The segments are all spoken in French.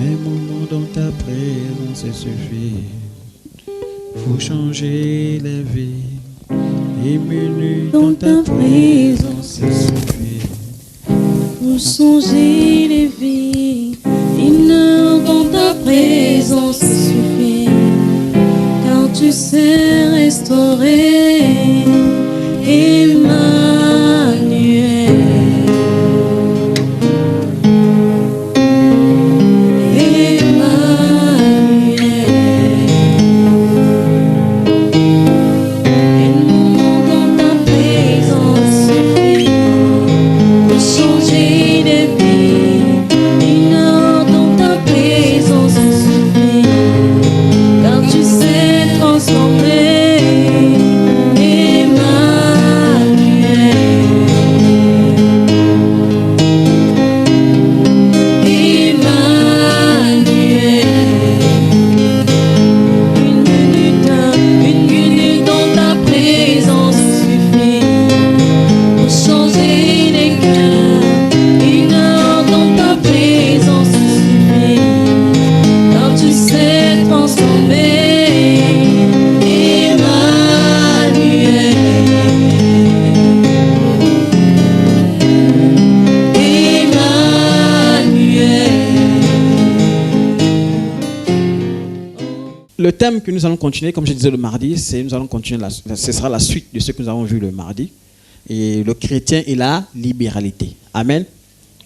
Un moment dans ta présence suffit pour changer la vie. 10 minutes dans ta présence suffit pour changer les vies. 1 heure dans ta présence suffit, car tu sais restaurer. Emmanuel. Le thème que nous allons continuer, comme je disais le mardi, nous allons continuer, ce sera la suite de ce que nous avons vu le mardi. Et le chrétien et la libéralité. Amen.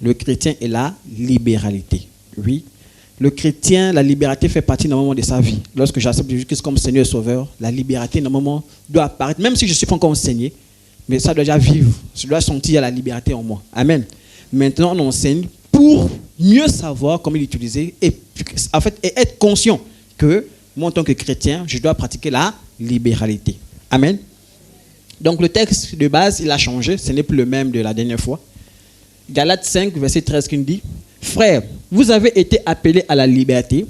Le chrétien et la libéralité. Oui. Le chrétien, la liberté fait partie d'un moment de sa vie. Lorsque j'accepte Jésus-Christ comme Seigneur et Sauveur, la liberté, d'un moment, doit apparaître. Même si je ne suis pas encore enseigné, mais ça doit déjà vivre. Je dois sentir la liberté en moi. Amen. Maintenant, on enseigne pour mieux savoir comment l'utiliser et être conscient que moi, en tant que chrétien, je dois pratiquer la libéralité. Amen. Donc, le texte de base, il a changé. Ce n'est plus le même de la dernière fois. Galates 5, verset 13, qui nous dit « Frères, vous avez été appelés à la liberté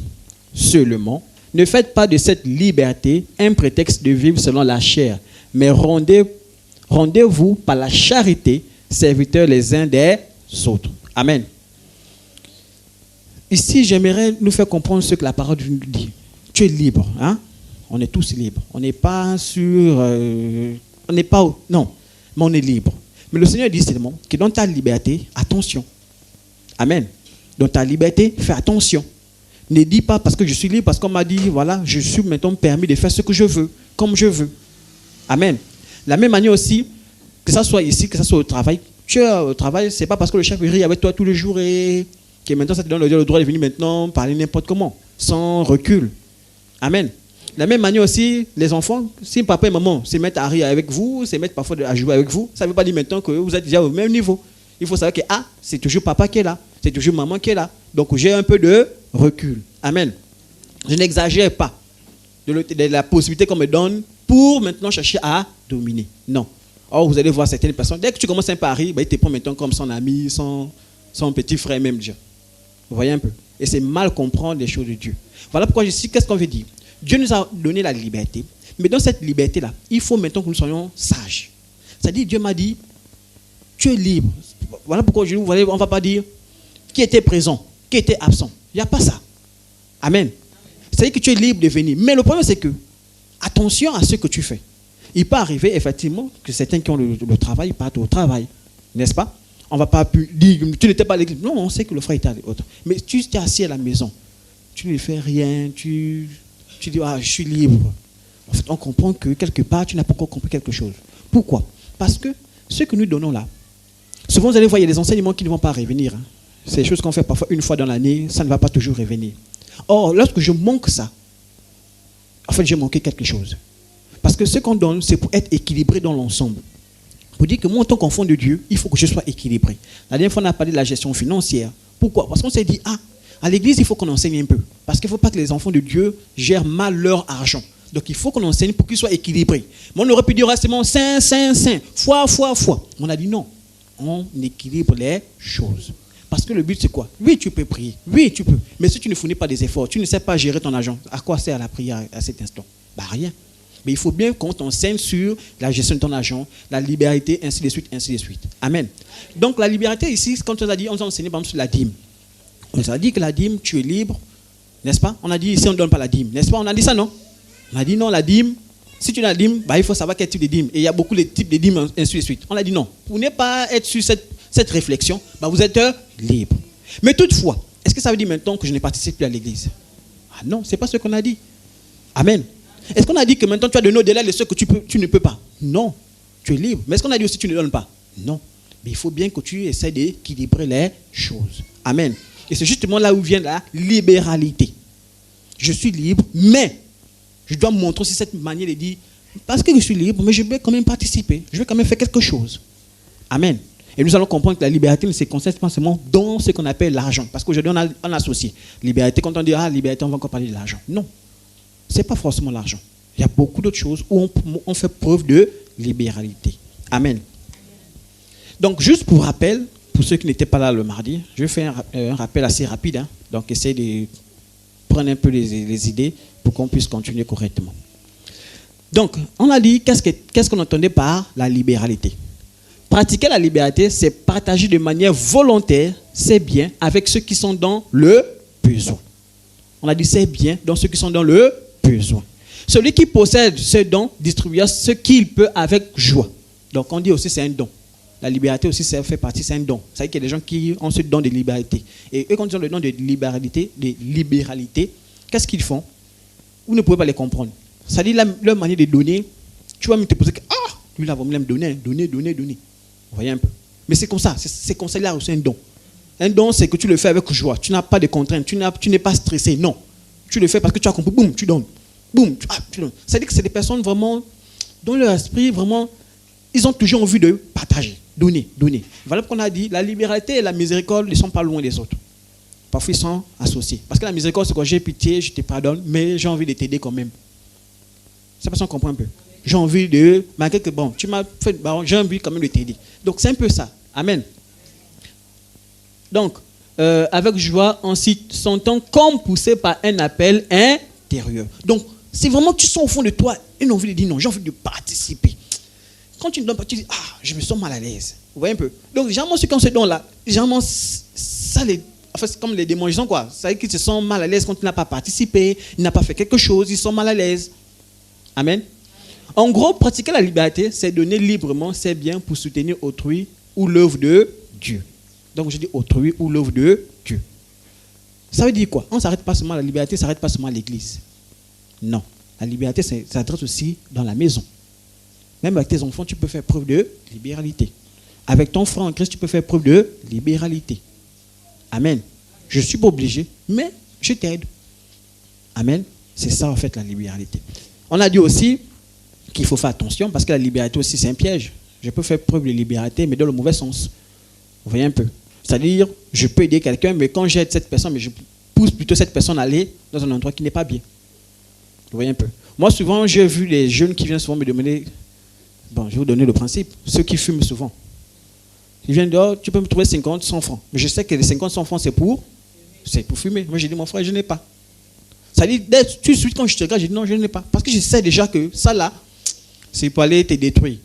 seulement. Ne faites pas de cette liberté un prétexte de vivre selon la chair, mais rendez-vous par la charité serviteurs les uns des autres. » Amen. Ici, j'aimerais nous faire comprendre ce que la parole nous dit. Tu es libre, hein? On est tous libres. On n'est pas sur... on n'est pas... Non, mais on est libre. Mais le Seigneur dit seulement que dans ta liberté, attention. Amen. Dans ta liberté, fais attention. Ne dis pas parce que je suis libre, parce qu'on m'a dit, voilà, je suis maintenant permis de faire ce que je veux, comme je veux. Amen. De la même manière aussi, que ça soit ici, que ça soit au travail. Tu es au travail, ce n'est pas parce que le chef rit avec toi tous les jours et que maintenant ça te donne le droit de venir maintenant parler n'importe comment, sans recul. Amen. De la même manière aussi, les enfants, si papa et maman se mettent à rire avec vous, se mettent parfois à jouer avec vous, ça ne veut pas dire maintenant que vous êtes déjà au même niveau. Il faut savoir que c'est toujours papa qui est là, c'est toujours maman qui est là. Donc j'ai un peu de recul. Amen. Je n'exagère pas de la possibilité qu'on me donne pour maintenant chercher à dominer. Non. Or, vous allez voir certaines personnes, dès que tu commences un peu à rire, il te prend maintenant comme son ami, son petit frère même déjà. Vous voyez un peu. Et c'est mal comprendre les choses de Dieu. Voilà pourquoi je dis, qu'est-ce qu'on veut dire? Dieu nous a donné la liberté, mais dans cette liberté-là, il faut maintenant que nous soyons sages. C'est-à-dire, Dieu m'a dit, tu es libre. Voilà pourquoi on ne va pas dire qui était présent, qui était absent. Il n'y a pas ça. Amen. C'est-à-dire que tu es libre de venir. Mais le problème, c'est que, attention à ce que tu fais. Il peut arriver, effectivement, que certains qui ont le travail partent au travail. N'est-ce pas? On ne va pas dire, tu n'étais pas à l'église. Non, on sait que le frère était à l'autre. Mais tu es assis à la maison. Tu ne fais rien, tu dis, je suis libre. En fait, on comprend que quelque part, tu n'as pas encore compris quelque chose. Pourquoi? Parce que ce que nous donnons là, souvent vous allez voir, il y a des enseignements qui ne vont pas revenir. Hein. C'est des choses qu'on fait parfois une fois dans l'année, ça ne va pas toujours revenir. Or, lorsque je manque ça, en fait, j'ai manqué quelque chose. Parce que ce qu'on donne, c'est pour être équilibré dans l'ensemble. Pour dire que moi, en tant qu'enfant de Dieu, il faut que je sois équilibré. La dernière fois, on a parlé de la gestion financière. Pourquoi? Parce qu'on s'est dit, à l'église, il faut qu'on enseigne un peu. Parce qu'il ne faut pas que les enfants de Dieu gèrent mal leur argent. Donc, il faut qu'on enseigne pour qu'ils soient équilibrés. Mais on aurait pu dire seulement saint, foi. On a dit non. On équilibre les choses. Parce que le but, c'est quoi? Oui, tu peux prier. Oui, tu peux. Mais si tu ne fournis pas des efforts, tu ne sais pas gérer ton argent, à quoi sert la prière à cet instant? Rien. Mais il faut bien qu'on t'enseigne sur la gestion de ton argent, la liberté, ainsi de suite, ainsi de suite. Amen. Donc, la liberté ici, quand on a dit, on a enseigné par exemple sur la dîme. On a dit que la dîme, tu es libre, n'est-ce pas? On a dit ici, on ne donne pas la dîme, n'est-ce pas? On a dit ça, non? On a dit non, la dîme, si tu as la dîme, il faut savoir quel type de dîme. Et il y a beaucoup de types de dîmes, ainsi de suite. On a dit non. Pour ne pas être sur cette réflexion, vous êtes libre. Mais toutefois, est-ce que ça veut dire maintenant que je ne participe plus à l'église? Ah non, ce n'est pas ce qu'on a dit. Amen. Est-ce qu'on a dit que maintenant tu as donné au-delà de ce que tu ne peux pas? Non, tu es libre. Mais est-ce qu'on a dit aussi que tu ne donnes pas? Non. Mais il faut bien que tu essaies d'équilibrer les choses. Amen. Et c'est justement là où vient la libéralité. Je suis libre, mais je dois me montrer aussi cette manière de dire, parce que je suis libre, mais je vais quand même participer. Je vais quand même faire quelque chose. Amen. Et nous allons comprendre que la liberté ne se consiste pas seulement dans ce qu'on appelle l'argent. Parce qu'aujourd'hui, on associe liberté. Quand on dit, liberté, on va encore parler de l'argent. Non. Ce n'est pas forcément l'argent. Il y a beaucoup d'autres choses où on fait preuve de libéralité. Amen. Donc, juste pour rappel, pour ceux qui n'étaient pas là le mardi, je vais faire un rappel assez rapide. Donc, essayez de prendre un peu les idées pour qu'on puisse continuer correctement. Donc, on a dit, qu'est-ce qu'on entendait par la libéralité? Pratiquer la liberté, c'est partager de manière volontaire ses biens avec ceux qui sont dans le besoin. On a dit ses biens dans ceux qui sont dans le besoin. Celui qui possède ce don distribuera ce qu'il peut avec joie. Donc, on dit aussi c'est un don. La liberté aussi, ça fait partie, c'est un don. C'est-à-dire qu'il y a des gens qui ont ce don de liberté. Et eux, quand ils ont le don de libéralité, qu'est-ce qu'ils font? Vous ne pouvez pas les comprendre. C'est-à-dire leur manière de donner, tu vas me te poser que, lui là, va me donner. Vous voyez un peu. Mais c'est comme ça, c'est comme ça, là aussi un don. Un don, c'est que tu le fais avec joie. Tu n'as pas de contraintes, tu n'es pas stressé. Non. Tu le fais parce que tu as compris, boum, tu donnes. Boum, tu donnes. C'est-à-dire que c'est des personnes vraiment, dans leur esprit, vraiment, ils ont toujours envie de partager, donner. Voilà pourquoi on a dit, la liberté et la miséricorde ne sont pas loin des autres. Parfois, ils sont associés. Parce que la miséricorde, c'est quand j'ai pitié, je te pardonne, mais j'ai envie de t'aider quand même. C'est parce qu'on comprend un peu. J'ai envie de, malgré que bon, tu m'as fait, j'ai envie quand même de t'aider. Donc, c'est un peu ça. Amen. Donc, avec joie, on s'entend comme poussé par un appel intérieur. Donc, c'est vraiment que tu sens au fond de toi une envie de dire non, j'ai envie de participer. Quand tu ne donnes pas, tu dis, je me sens mal à l'aise. Vous voyez un peu? Donc, généralement, ceux qui ont ce don-là, généralement, ça les... Enfin, c'est comme les démons, quoi. Ça veut dire qu'ils se sentent mal à l'aise quand tu n'as pas participé, il n'a pas fait quelque chose, ils sont mal à l'aise. Amen. En gros, pratiquer la liberté, c'est donner librement ses biens pour soutenir autrui ou l'œuvre de Dieu. Donc, je dis autrui ou l'œuvre de Dieu. Ça veut dire quoi? On ne s'arrête pas seulement à la liberté, ça ne s'arrête pas seulement à l'église. Non. La liberté, ça s'adresse aussi dans la maison. Même avec tes enfants, tu peux faire preuve de libéralité. Avec ton frère en Christ, tu peux faire preuve de libéralité. Amen. Je ne suis pas obligé, mais je t'aide. Amen. C'est ça, en fait, la libéralité. On a dit aussi qu'il faut faire attention, parce que la liberté aussi, c'est un piège. Je peux faire preuve de liberté, mais dans le mauvais sens. Vous voyez un peu? C'est-à-dire, je peux aider quelqu'un, mais quand j'aide cette personne, mais je pousse plutôt cette personne à aller dans un endroit qui n'est pas bien. Vous voyez un peu? Moi, souvent, j'ai vu les jeunes qui viennent souvent me demander, je vais vous donner le principe, ceux qui fument souvent. Ils viennent dire, tu peux me trouver 50, 100 francs. Mais je sais que les 50, 100 francs, c'est pour fumer. Moi, j'ai dit, mon frère, je n'ai pas. Ça dit, tout de suite, quand je te regarde, j'ai dit, non, je n'ai pas. Parce que je sais déjà que ça, là, c'est pour aller te détruire.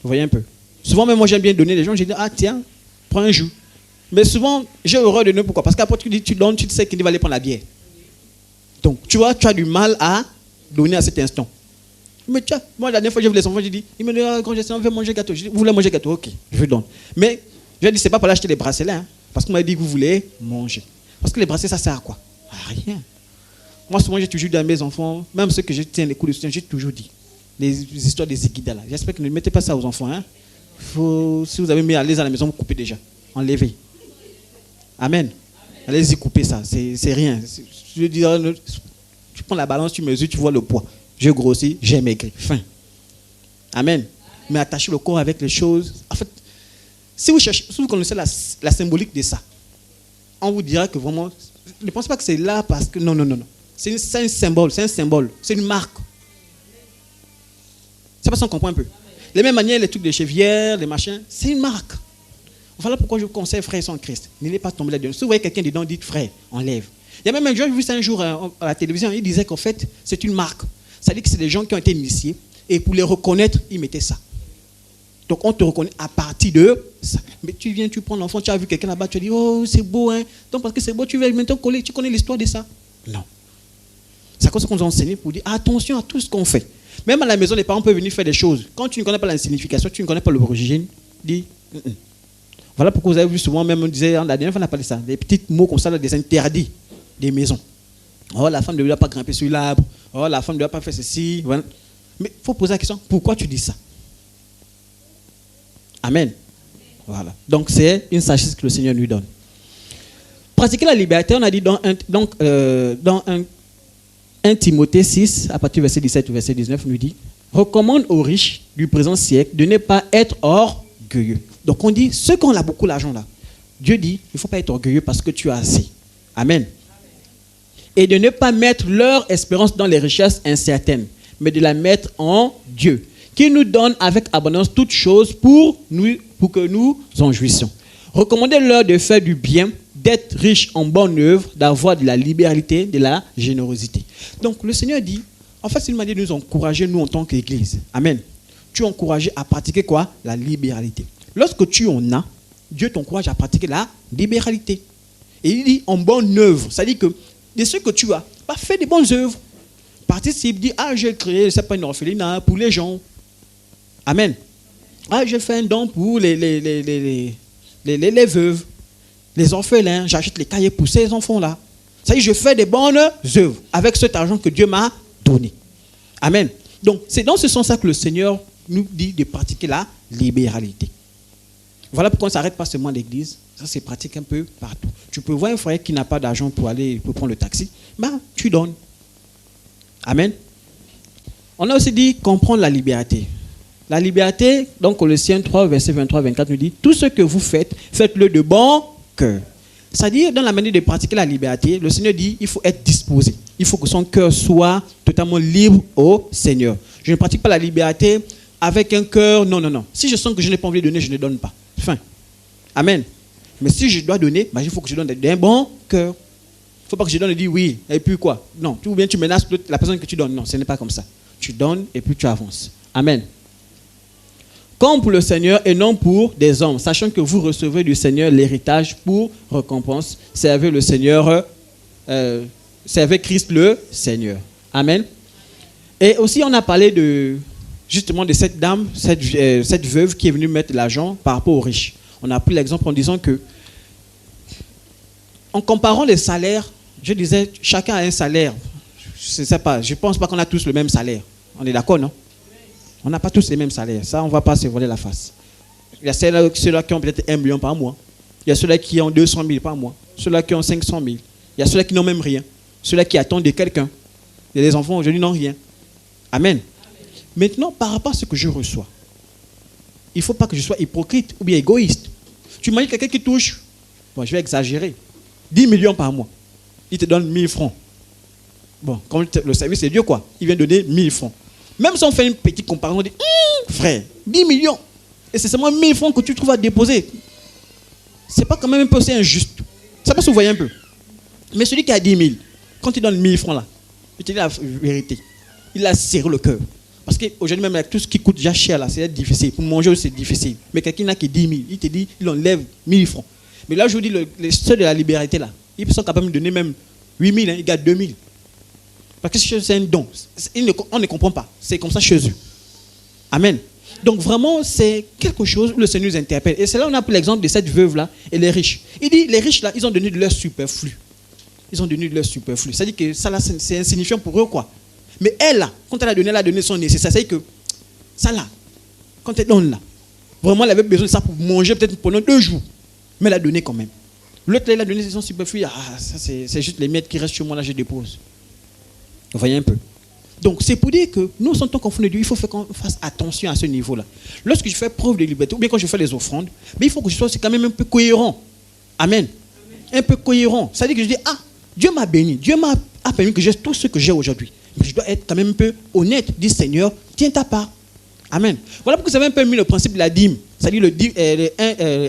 Vous voyez un peu? Souvent, même moi, j'aime bien donner les gens. J'ai dit, tiens, prends un jour. Mais souvent, j'ai horreur de donner. Pourquoi? Parce qu'après, tu donnes, tu sais qu'il va aller prendre la bière. Donc, tu vois, tu as du mal à donner à cet instant. Mais tiens, moi, la dernière fois, j'ai vu les enfants, j'ai dit, ils me disent, quand j'ai dit, on veut manger gâteau. Je dis, vous voulez manger gâteau? Ok, je vous donne. Mais, j'ai dit, c'est pas pour l'acheter les bracelets, parce qu'on m'a dit que vous voulez manger. Parce que les bracelets, ça sert à quoi? À rien. Moi, souvent, j'ai toujours dit à mes enfants, même ceux que je tiens les coups de soutien, j'ai toujours dit, les histoires des Zigida là. J'espère que ne mettez pas ça aux enfants. Si vous avez mis à l'aise à la maison, vous coupez déjà. Enlevez. Amen. Allez-y, coupez ça. C'est rien. Je veux dire, tu prends la balance, tu mesures, tu vois le poids. J'ai grossi, j'ai maigri. Fin. Amen. Mais attachez le corps avec les choses. En fait, si vous connaissez la symbolique de ça, on vous dira que vraiment, ne pensez pas que c'est là parce que... Non. C'est un symbole, c'est une marque. C'est parce qu'on comprend un peu. Les mêmes manières, les trucs de chevière, les machins, c'est une marque. Voilà pourquoi je vous conseille, frères sans Christ. N'allez pas tomber là-dedans. Si vous voyez quelqu'un dedans, dites frère, enlève. Il y a même un jour, j'ai vu ça un jour à la télévision, il disait qu'en fait, c'est une marque. Ça dit que c'est des gens qui ont été initiés et pour les reconnaître, ils mettaient ça. Donc on te reconnaît à partir de ça. Mais tu viens, tu prends l'enfant, tu as vu quelqu'un là-bas, tu as dit, oh c'est beau, hein. Donc parce que c'est beau, tu vas maintenant coller, tu connais l'histoire de ça. Non. C'est comme ça qu'on nous a enseigné pour dire attention à tout ce qu'on fait. Même à la maison, les parents peuvent venir faire des choses. Quand tu ne connais pas la signification, tu ne connais pas l'origine, dis. Voilà pourquoi vous avez vu souvent, même on disait, la dernière fois on a parlé de ça, des petits mots comme ça, des interdits des maisons. Oh, la femme ne doit pas grimper sur l'arbre. Oh, la femme ne doit pas faire ceci. Voilà. Mais il faut poser la question, pourquoi tu dis ça? Amen. Voilà. Donc c'est une sagesse que le Seigneur nous donne. Pratiquer la liberté, on a dit dans 1 Timothée 6, à partir du verset 17 au verset 19, nous dit, recommande aux riches du présent siècle de ne pas être orgueilleux. Donc on dit, ceux qui ont beaucoup l'argent là, Dieu dit, il ne faut pas être orgueilleux parce que tu as assez. Amen. Et de ne pas mettre leur espérance dans les richesses incertaines, mais de la mettre en Dieu, qui nous donne avec abondance toutes choses pour que nous en jouissions. Recommandez-leur de faire du bien, d'être riches en bonne œuvre, d'avoir de la libéralité, de la générosité. Donc le Seigneur dit, en fait c'est une manière de nous encourager, nous en tant qu'Église. Amen. Tu es encouragé à pratiquer quoi? La libéralité. Lorsque tu en as, Dieu t'encourage à pratiquer la libéralité. Et il dit en bonne œuvre, c'est-à-dire que de ce que tu as, fais des bonnes œuvres. Participe, dis, j'ai créé, c'est pas une orphelinat pour les gens. Amen. J'ai fait un don pour les veuves, les orphelins, j'achète les cahiers pour ces enfants-là. Ça y est, je fais des bonnes œuvres avec cet argent que Dieu m'a donné. Amen. Donc, c'est dans ce sens-là que le Seigneur nous dit de pratiquer la libéralité. Voilà pourquoi on ne s'arrête pas seulement à l'église. Ça, c'est pratique un peu partout. Tu peux voir un frère qui n'a pas d'argent pour prendre le taxi. Tu donnes. Amen. On a aussi dit comprendre la liberté. La liberté, donc Colossiens 3, verset 23-24 nous dit, tout ce que vous faites, faites-le de bon cœur. C'est-à-dire, dans la manière de pratiquer la liberté, le Seigneur dit, il faut être disposé. Il faut que son cœur soit totalement libre au Seigneur. Je ne pratique pas la liberté avec un cœur, non. Si je sens que je n'ai pas envie de donner, je ne donne pas. Fin. Amen. Mais si je dois donner, il faut que je donne d'un bon cœur. Il ne faut pas que je donne et dire oui, et puis quoi? Non, ou bien tu menaces la personne que tu donnes. Non, ce n'est pas comme ça. Tu donnes et puis tu avances. Amen. Comme pour le Seigneur et non pour des hommes, sachant que vous recevez du Seigneur l'héritage pour récompense. Servez le Seigneur, servez Christ le Seigneur. Amen. Et aussi, on a parlé justement de cette dame, cette veuve qui est venue mettre de l'argent par rapport aux riches. On a pris l'exemple en disant que, en comparant les salaires, je disais, chacun a un salaire. Je ne sais pas, je ne pense pas qu'on a tous le même salaire. On est d'accord, non? On n'a pas tous les mêmes salaires. Ça, on ne va pas se voler la face. Il y a ceux-là qui ont peut-être 1 million par mois. Il y a ceux-là qui ont 200 000 par mois. Ceux-là qui ont 500 000. Il y a ceux-là qui n'ont même rien. Ceux-là qui attendent de quelqu'un. Il y a des enfants aujourd'hui qui n'ont rien. Amen. Maintenant, par rapport à ce que je reçois, il ne faut pas que je sois hypocrite ou bien égoïste. Tu imagines quelqu'un qui touche, je vais exagérer, 10 millions par mois. Il te donne 1000 francs. Bon, comme le service c'est Dieu, quoi. Il vient donner 1000 francs. Même si on fait une petite comparaison, on dit, frère, 10 millions. Et c'est seulement 1000 francs que tu trouves à déposer. C'est pas quand même un peu aussi injuste. Ça peut se voir un peu. Mais celui qui a 10 000, quand il donne 1000 francs là, il te dit la vérité. Il a serré le cœur. Parce qu'aujourd'hui, même avec tout ce qui coûte déjà cher là, c'est difficile. Pour manger, c'est difficile. Mais quelqu'un n'a que 10 000, il te dit, il enlève 1000 francs. Mais là, je vous dis, les ceux de la liberté là, ils sont capables de donner même 8 000, ils gardent 2 000. Parce que c'est un don. On ne comprend pas. C'est comme ça chez eux. Amen. Donc vraiment, c'est quelque chose où le Seigneur nous interpelle. Et c'est là où on a pris l'exemple de cette veuve-là et les riches. Il dit, les riches là, ils ont donné de leur superflu. Ils ont donné de leur superflu. C'est-à-dire que ça là, c'est insignifiant pour eux, quoi. Mais elle là, quand elle a donné son nécessaire. C'est-à-dire que ça là, quand elle donne là, vraiment elle avait besoin de ça pour manger peut-être pendant 2 jours. Mais elle a donné quand même. L'autre là, il a donné son superflu. Ça c'est juste les miettes qui restent chez moi là, je dépose. Vous voyez un peu. Donc, c'est pour dire que nous, en tant qu'enfants de Dieu, il faut qu'on fasse attention à ce niveau-là. Lorsque je fais preuve de liberté, ou bien quand je fais les offrandes, mais il faut que je sois quand même un peu cohérent. Amen. Un peu cohérent. C'est-à-dire que je dis, Dieu m'a béni, Dieu m'a permis que j'ai tout ce que j'ai aujourd'hui. Mais je dois être quand même un peu honnête. Dis, Seigneur, tiens ta part. Amen. Voilà pourquoi vous avez un peu mis le principe de la dîme. C'est-à-dire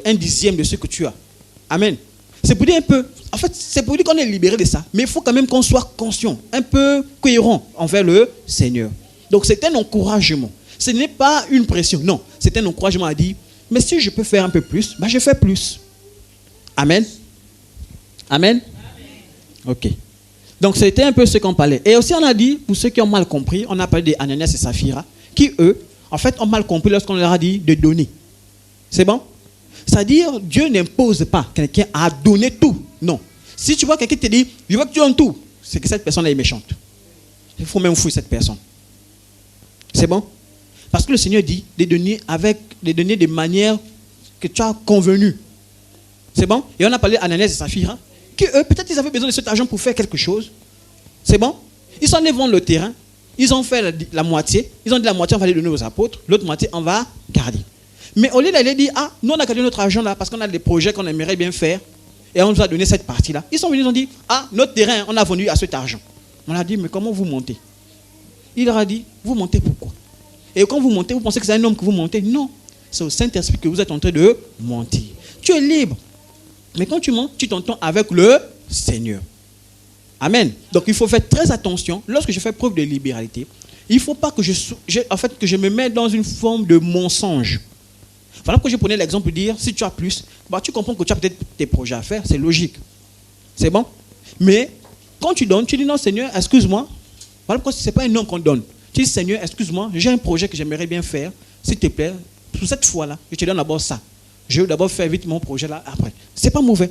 un dixième de ce que tu as. Amen. C'est pour dire un peu, en fait, c'est pour dire qu'on est libéré de ça. Mais il faut quand même qu'on soit conscient, un peu cohérent envers le Seigneur. Donc c'est un encouragement. Ce n'est pas une pression, non. C'est c'est un encouragement à dire, mais si je peux faire un peu plus, je fais plus. Amen. Amen. Ok. Donc c'était un peu ce qu'on parlait. Et aussi on a dit, pour ceux qui ont mal compris, on a parlé d'Ananias et Saphira, qui eux, en fait, ont mal compris lorsqu'on leur a dit de donner. C'est bon? C'est-à-dire, Dieu n'impose pas quelqu'un à donner tout. Non. Si tu vois quelqu'un qui te dit, je veux que tu donnes tout, c'est que cette personne est méchante. Il faut même fouiller cette personne. C'est bon? Parce que le Seigneur dit de donner de manière que tu as convenu. C'est bon? Et on a parlé d'Ananias et Saphira, qui eux, peut-être ils avaient besoin de cet argent pour faire quelque chose. C'est bon? Ils sont allés vendre le terrain, ils ont fait la moitié, ils ont dit la moitié on va aller donner aux apôtres, l'autre moitié on va garder. Mais au lieu d'aller dire, nous on a gardé notre argent là parce qu'on a des projets qu'on aimerait bien faire et on nous a donné cette partie-là. Ils sont venus, ils ont dit, notre terrain, on a vendu à cet argent. On a dit, mais comment vous montez? Il leur a dit, vous montez pourquoi? Et quand vous montez, vous pensez que c'est un homme que vous montez? Non, c'est au Saint-Esprit que vous êtes en train de monter. Tu es libre. Mais quand tu montes, tu t'entends avec le Seigneur. Amen. Donc il faut faire très attention. Lorsque je fais preuve de libéralité, il ne faut pas que je me mette dans une forme de mensonge. Voilà pourquoi je prenais l'exemple de dire, si tu as plus, tu comprends que tu as peut-être tes projets à faire, c'est logique. C'est bon? Mais quand tu donnes, tu dis non Seigneur, excuse-moi. Voilà pourquoi ce n'est pas un homme qu'on donne. Tu dis Seigneur, excuse-moi, j'ai un projet que j'aimerais bien faire. S'il te plaît, pour cette fois-là, je te donne d'abord ça. Je veux d'abord faire vite mon projet là après. Ce n'est pas mauvais.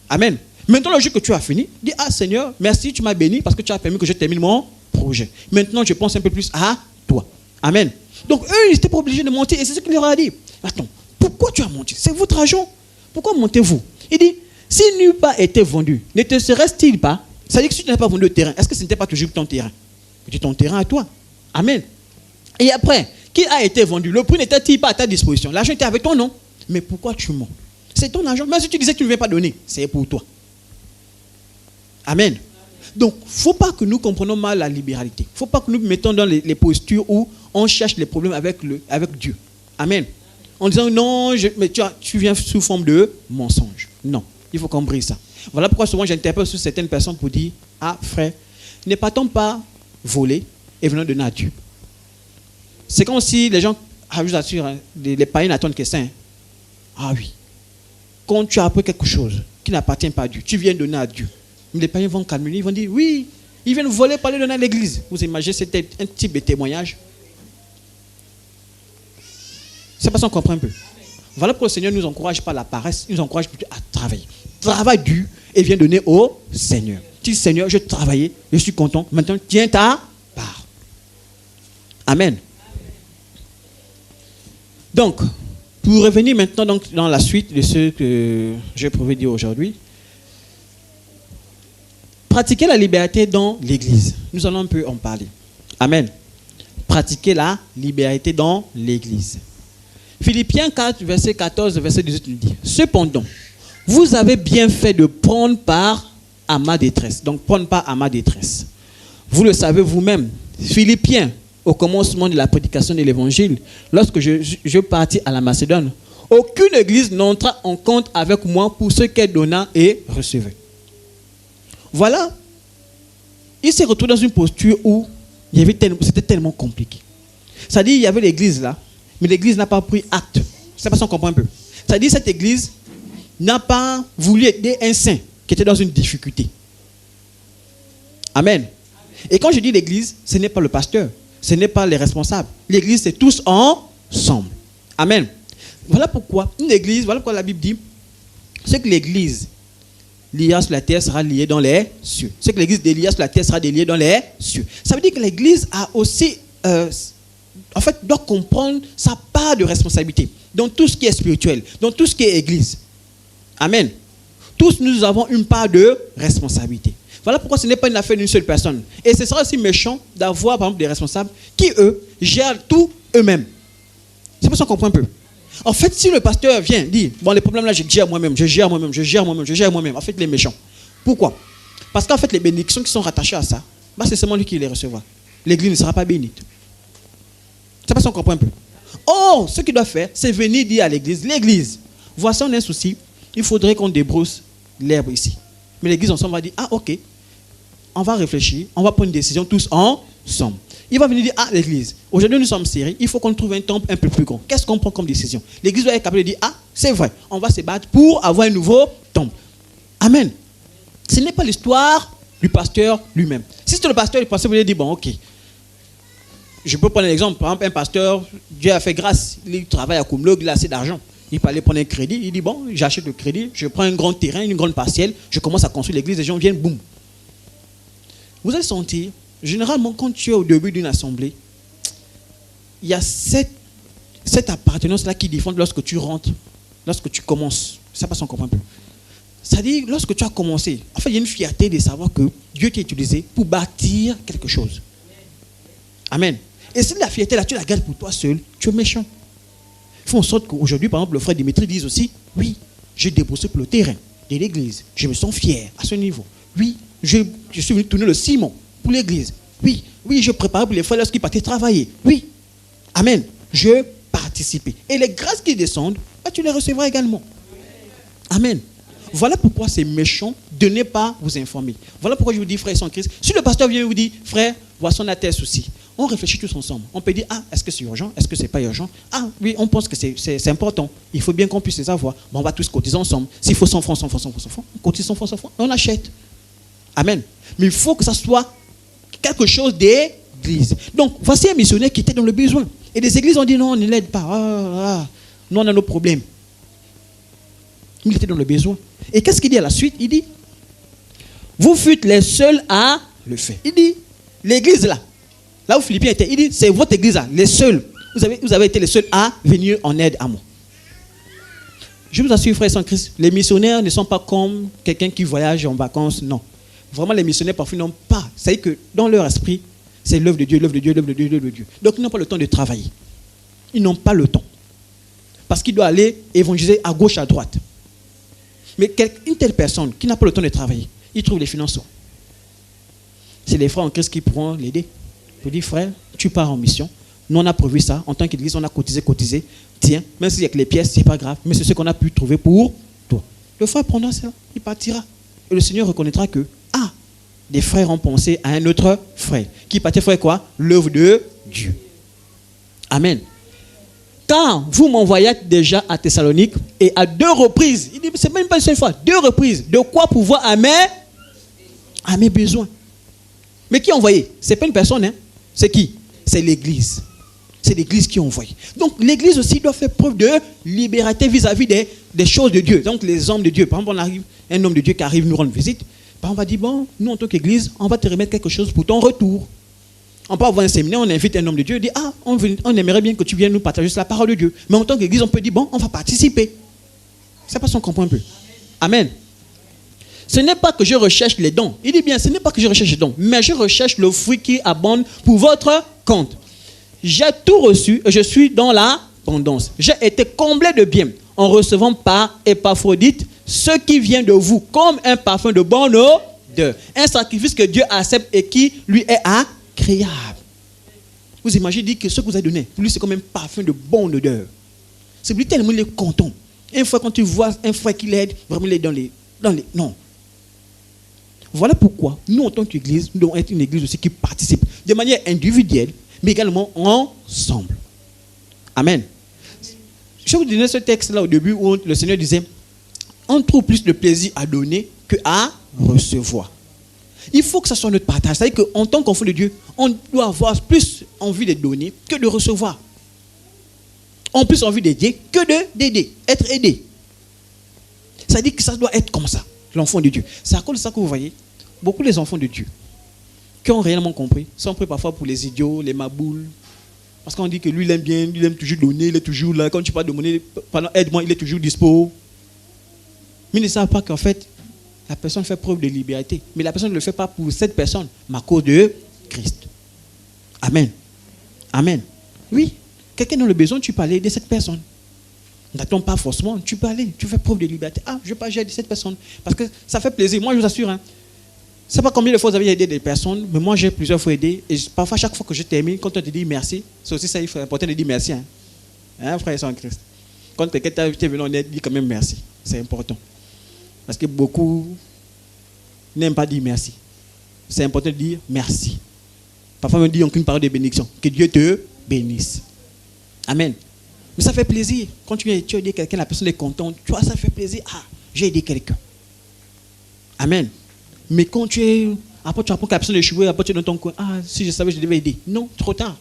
Amen. Maintenant, le jour que tu as fini, dis Seigneur, merci, tu m'as béni parce que tu as permis que je termine mon projet. Maintenant, je pense un peu plus à toi. Amen. Donc, eux, ils n'étaient pas obligés de monter et c'est ce qu'il leur a dit. Attends, pourquoi tu as monté? C'est votre argent. Pourquoi montez-vous? Il dit, si n'eût pas été vendu, ne te serait-il pas? Ça veut dire que si tu n'as pas vendu le terrain, est-ce que ce n'était pas toujours ton terrain? C'est ton terrain à toi. Amen. Et après, qui a été vendu? Le prix n'était-il pas à ta disposition? L'argent était avec toi, non? Mais pourquoi tu mens? C'est ton argent. Même si tu disais que tu ne veux pas donner, c'est pour toi. Amen. Donc, il ne faut pas que nous comprenions mal la libéralité. Il ne faut pas que nous mettons dans les postures où on cherche les problèmes avec Dieu. Amen. En disant non, mais tu viens sous forme de mensonge. Non, il faut qu'on brise ça. Voilà pourquoi souvent j'interpelle sur certaines personnes pour dire, frère, ne partons pas voler et venons donner à Dieu. C'est comme si les gens, je vous assure, les païens n'attendent que ça. Oui. Quand tu as appris quelque chose qui n'appartient pas à Dieu, tu viens donner à Dieu. Mais les païens vont calmer, ils vont dire, oui, ils viennent voler pour aller donner à l'église. Vous imaginez, c'était un type de témoignage. C'est parce qu'on comprend un peu. Voilà pourquoi le Seigneur ne nous encourage pas à la paresse, il nous encourage plutôt à travailler. Travaille dur et viens donner au Seigneur. Dis Seigneur, je travaillais, je suis content, maintenant tiens ta part. Amen. Donc, pour revenir maintenant dans la suite de ce que je pouvais dire aujourd'hui, pratiquer la liberté dans l'église. Nous allons un peu en parler. Amen. Pratiquer la liberté dans l'église. Philippiens 4, verset 14, verset 18 nous dit, cependant, vous avez bien fait de prendre part à ma détresse. Donc, prendre part à ma détresse. Vous le savez vous-même. Philippiens, au commencement de la prédication de l'évangile, lorsque je partis à la Macédoine, aucune église n'entra en compte avec moi pour ce qu'elle donna et recevait. Voilà. Il s'est retrouvé dans une posture où c'était tellement compliqué. C'est-à-dire, il y avait l'église là, mais l'église n'a pas pris acte. C'est pas ça qu'on comprend un peu. C'est-à-dire, cette église n'a pas voulu aider un saint qui était dans une difficulté. Amen. Et quand je dis l'église, ce n'est pas le pasteur, ce n'est pas les responsables. L'église, c'est tous ensemble. Amen. Voilà pourquoi une église, voilà pourquoi la Bible dit, c'est que l'église liée sur la terre sera liée dans les cieux. C'est que l'église déliée sur la terre sera déliée dans les cieux. Ça veut dire que l'église a aussi, doit comprendre sa part de responsabilité dans tout ce qui est spirituel, dans tout ce qui est église. Amen. Tous nous avons une part de responsabilité. Voilà pourquoi ce n'est pas une affaire d'une seule personne. Et ce sera aussi méchant d'avoir, par exemple, des responsables qui, eux, gèrent tout eux-mêmes. C'est pour ça qu'on comprend un peu. En fait, si le pasteur vient dire, bon, les problèmes là, je gère moi-même. En fait, il est méchant. Pourquoi? Parce qu'en fait, les bénédictions qui sont rattachées à ça, c'est seulement lui qui les recevra. L'église ne sera pas bénite. C'est parce qu'on comprend un peu. Oh, ce qu'il doit faire, c'est venir dire à l'église, voici on a un souci, il faudrait qu'on débrousse l'herbe ici. Mais l'église ensemble va dire, ok, on va réfléchir, on va prendre une décision tous ensemble. Il va venir dire, ah, l'église, aujourd'hui nous sommes sérieux, il faut qu'on trouve un temple un peu plus grand. Qu'est-ce qu'on prend comme décision? L'église doit être capable de dire, ah, c'est vrai, on va se battre pour avoir un nouveau temple. Amen. Ce n'est pas l'histoire du pasteur lui-même. Si c'est le pasteur, le pasteur vous dire, bon, ok. Je peux prendre un exemple. Par exemple, un pasteur, Dieu a fait grâce, il travaille à Kumlog, il a assez d'argent. Il peut aller prendre un crédit, il dit, bon, j'achète le crédit, je prends un grand terrain, une grande parcelle, je commence à construire l'église, les gens viennent, boum. Vous allez sentir, généralement, quand tu es au début d'une assemblée, il y a cette appartenance-là qui défend lorsque tu rentres, lorsque tu commences. Ça passe encore un peu. C'est-à-dire, lorsque tu as commencé, en fait, il y a une fierté de savoir que Dieu t'a utilisé pour bâtir quelque chose. Amen. Et si la fierté-là, tu la gardes pour toi seul, tu es méchant. Il faut en sorte qu'aujourd'hui, par exemple, le frère Dimitri dise aussi, oui, j'ai débroussé pour le terrain de l'église. Je me sens fier à ce niveau. Oui, je suis venu tourner le ciment pour l'église. Oui, je préparais pour les frères lorsqu'ils partaient travailler. Oui. Amen. Je participais. Et les grâces qui descendent, tu les recevras également. Amen. Voilà pourquoi c'est méchant de ne pas vous informer. Voilà pourquoi je vous dis, frères sans Christ, si le pasteur vient et vous dit, frère, voici on a tel souci. On réfléchit tous ensemble. On peut dire, ah, est-ce que c'est urgent? Est-ce que c'est pas urgent? Ah, oui, on pense que c'est important. Il faut bien qu'on puisse les avoir. Bon, on va tous cotiser ensemble. S'il faut 100 francs, 100 francs, 100 francs, 100 francs, on cotise 100 francs, 100 francs, on achète. Amen. Mais il faut que ça soit quelque chose d'église. Donc, voici un missionnaire qui était dans le besoin. Et les églises ont dit, non, on ne l'aide pas. Nous, on a nos problèmes. Il était dans le besoin. Et qu'est-ce qu'il dit à la suite? Il dit, vous fûtes les seuls à le faire. Il dit, l'église là où Philippiens était, il dit, c'est votre église là, les seuls. Vous avez été les seuls à venir en aide à moi. Je vous assure, frères sans Christ, les missionnaires ne sont pas comme quelqu'un qui voyage en vacances, non. Vraiment, les missionnaires parfois n'ont pas. C'est que dans leur esprit, c'est l'œuvre de Dieu, l'œuvre de Dieu, l'œuvre de Dieu, l'œuvre de Dieu. Donc ils n'ont pas le temps de travailler. Ils n'ont pas le temps. Parce qu'ils doivent aller évangéliser à gauche, à droite. Mais une telle personne qui n'a pas le temps de travailler, il trouve les financements. C'est les frères en Christ qui pourront l'aider. Vous dites, frère, tu pars en mission. Nous, on a prévu ça. En tant qu'église, on a cotisé. Tiens, même s'il y a que les pièces, ce n'est pas grave. Mais c'est ce qu'on a pu trouver pour toi. Le frère prendra ça, il partira. Et le Seigneur reconnaîtra que, des frères ont pensé à un autre frère. Qui partait faire quoi? L'œuvre de Dieu. Amen. Quand vous m'envoyez déjà à Thessalonique, et à 2 reprises, il dit, c'est même pas une seule fois, 2 reprises, de quoi pouvoir à mes besoins. Mais qui a envoyé? Ce n'est pas une personne, hein? C'est qui? C'est l'église. C'est l'église qui a envoyé. Donc l'église aussi doit faire preuve de liberté vis-à-vis des choses de Dieu. Donc les hommes de Dieu, par exemple, on arrive, un homme de Dieu qui arrive nous rendre visite, on va dire, bon, nous en tant qu'église, on va te remettre quelque chose pour ton retour. On peut avoir un séminaire, on invite un homme de Dieu, on dit, on aimerait bien que tu viennes nous partager la parole de Dieu. Mais en tant qu'église, on peut dire, bon, on va participer. C'est pas si on comprend un peu. Amen. Ce n'est pas que je recherche les dons. Il dit bien, ce n'est pas que je recherche les dons, mais je recherche le fruit qui abonde pour votre compte. J'ai tout reçu et je suis dans l'abondance. J'ai été comblé de bien en recevant par Épaphrodite ce qui vient de vous comme un parfum de bonne odeur. Un sacrifice que Dieu accepte et qui lui est agréable. Vous imaginez que ce que vous avez donné, pour lui c'est comme un parfum de bonne odeur. C'est lui tellement il est content. Une fois quand tu vois un frère qui l'aide, vraiment il est dans les... Non. Voilà pourquoi nous en tant qu'église, nous devons être une église aussi qui participe de manière individuelle, mais également ensemble. Amen. Je vous donnais ce texte-là au début où le Seigneur disait, on trouve plus de plaisir à donner que à recevoir. Il faut que ça soit notre partage. C'est-à-dire qu'en tant qu'enfant de Dieu, on doit avoir plus envie de donner que de recevoir. On a plus envie d'aider que d'aider, être aidé. C'est-à-dire que ça doit être comme ça, l'enfant de Dieu. C'est à cause de ça que vous voyez, beaucoup les enfants de Dieu qui ont réellement compris sont pris parfois pour les idiots, les maboules. Parce qu'on dit que lui, il aime bien, il aime toujours donner, il est toujours là. Quand tu parles de monnaie, aide-moi, il est toujours dispo. Mais ils ne savent pas qu'en fait, la personne fait preuve de liberté. Mais la personne ne le fait pas pour cette personne, mais à cause de Christ. Amen. Amen. Oui, quelqu'un dans le besoin, tu peux aller aider cette personne. N'attends pas forcément, tu peux aller, tu fais preuve de liberté. Je ne vais pas aider cette personne. Parce que ça fait plaisir. Moi, je vous assure, je ne sais pas combien de fois vous avez aidé des personnes, mais moi, j'ai plusieurs fois aidé. Et parfois, chaque fois que je termine, quand on te dit merci, c'est aussi ça, il faut important de dire merci. Frère et soeur en Christ. Quand quelqu'un t'est venu en aide, dis quand même merci. C'est important. Parce que beaucoup n'aiment pas dire merci. C'est important de dire merci. Parfois, on me dit aucune parole de bénédiction. Que Dieu te bénisse. Amen. Mais ça fait plaisir. Quand tu aides quelqu'un, la personne est contente. Tu vois, ça fait plaisir. Ah, j'ai aidé quelqu'un. Amen. Mais quand tu es... Après, tu apprends que la personne est échouée, après, tu es dans ton coin. Ah, si je savais, je devais aider. Non, trop tard.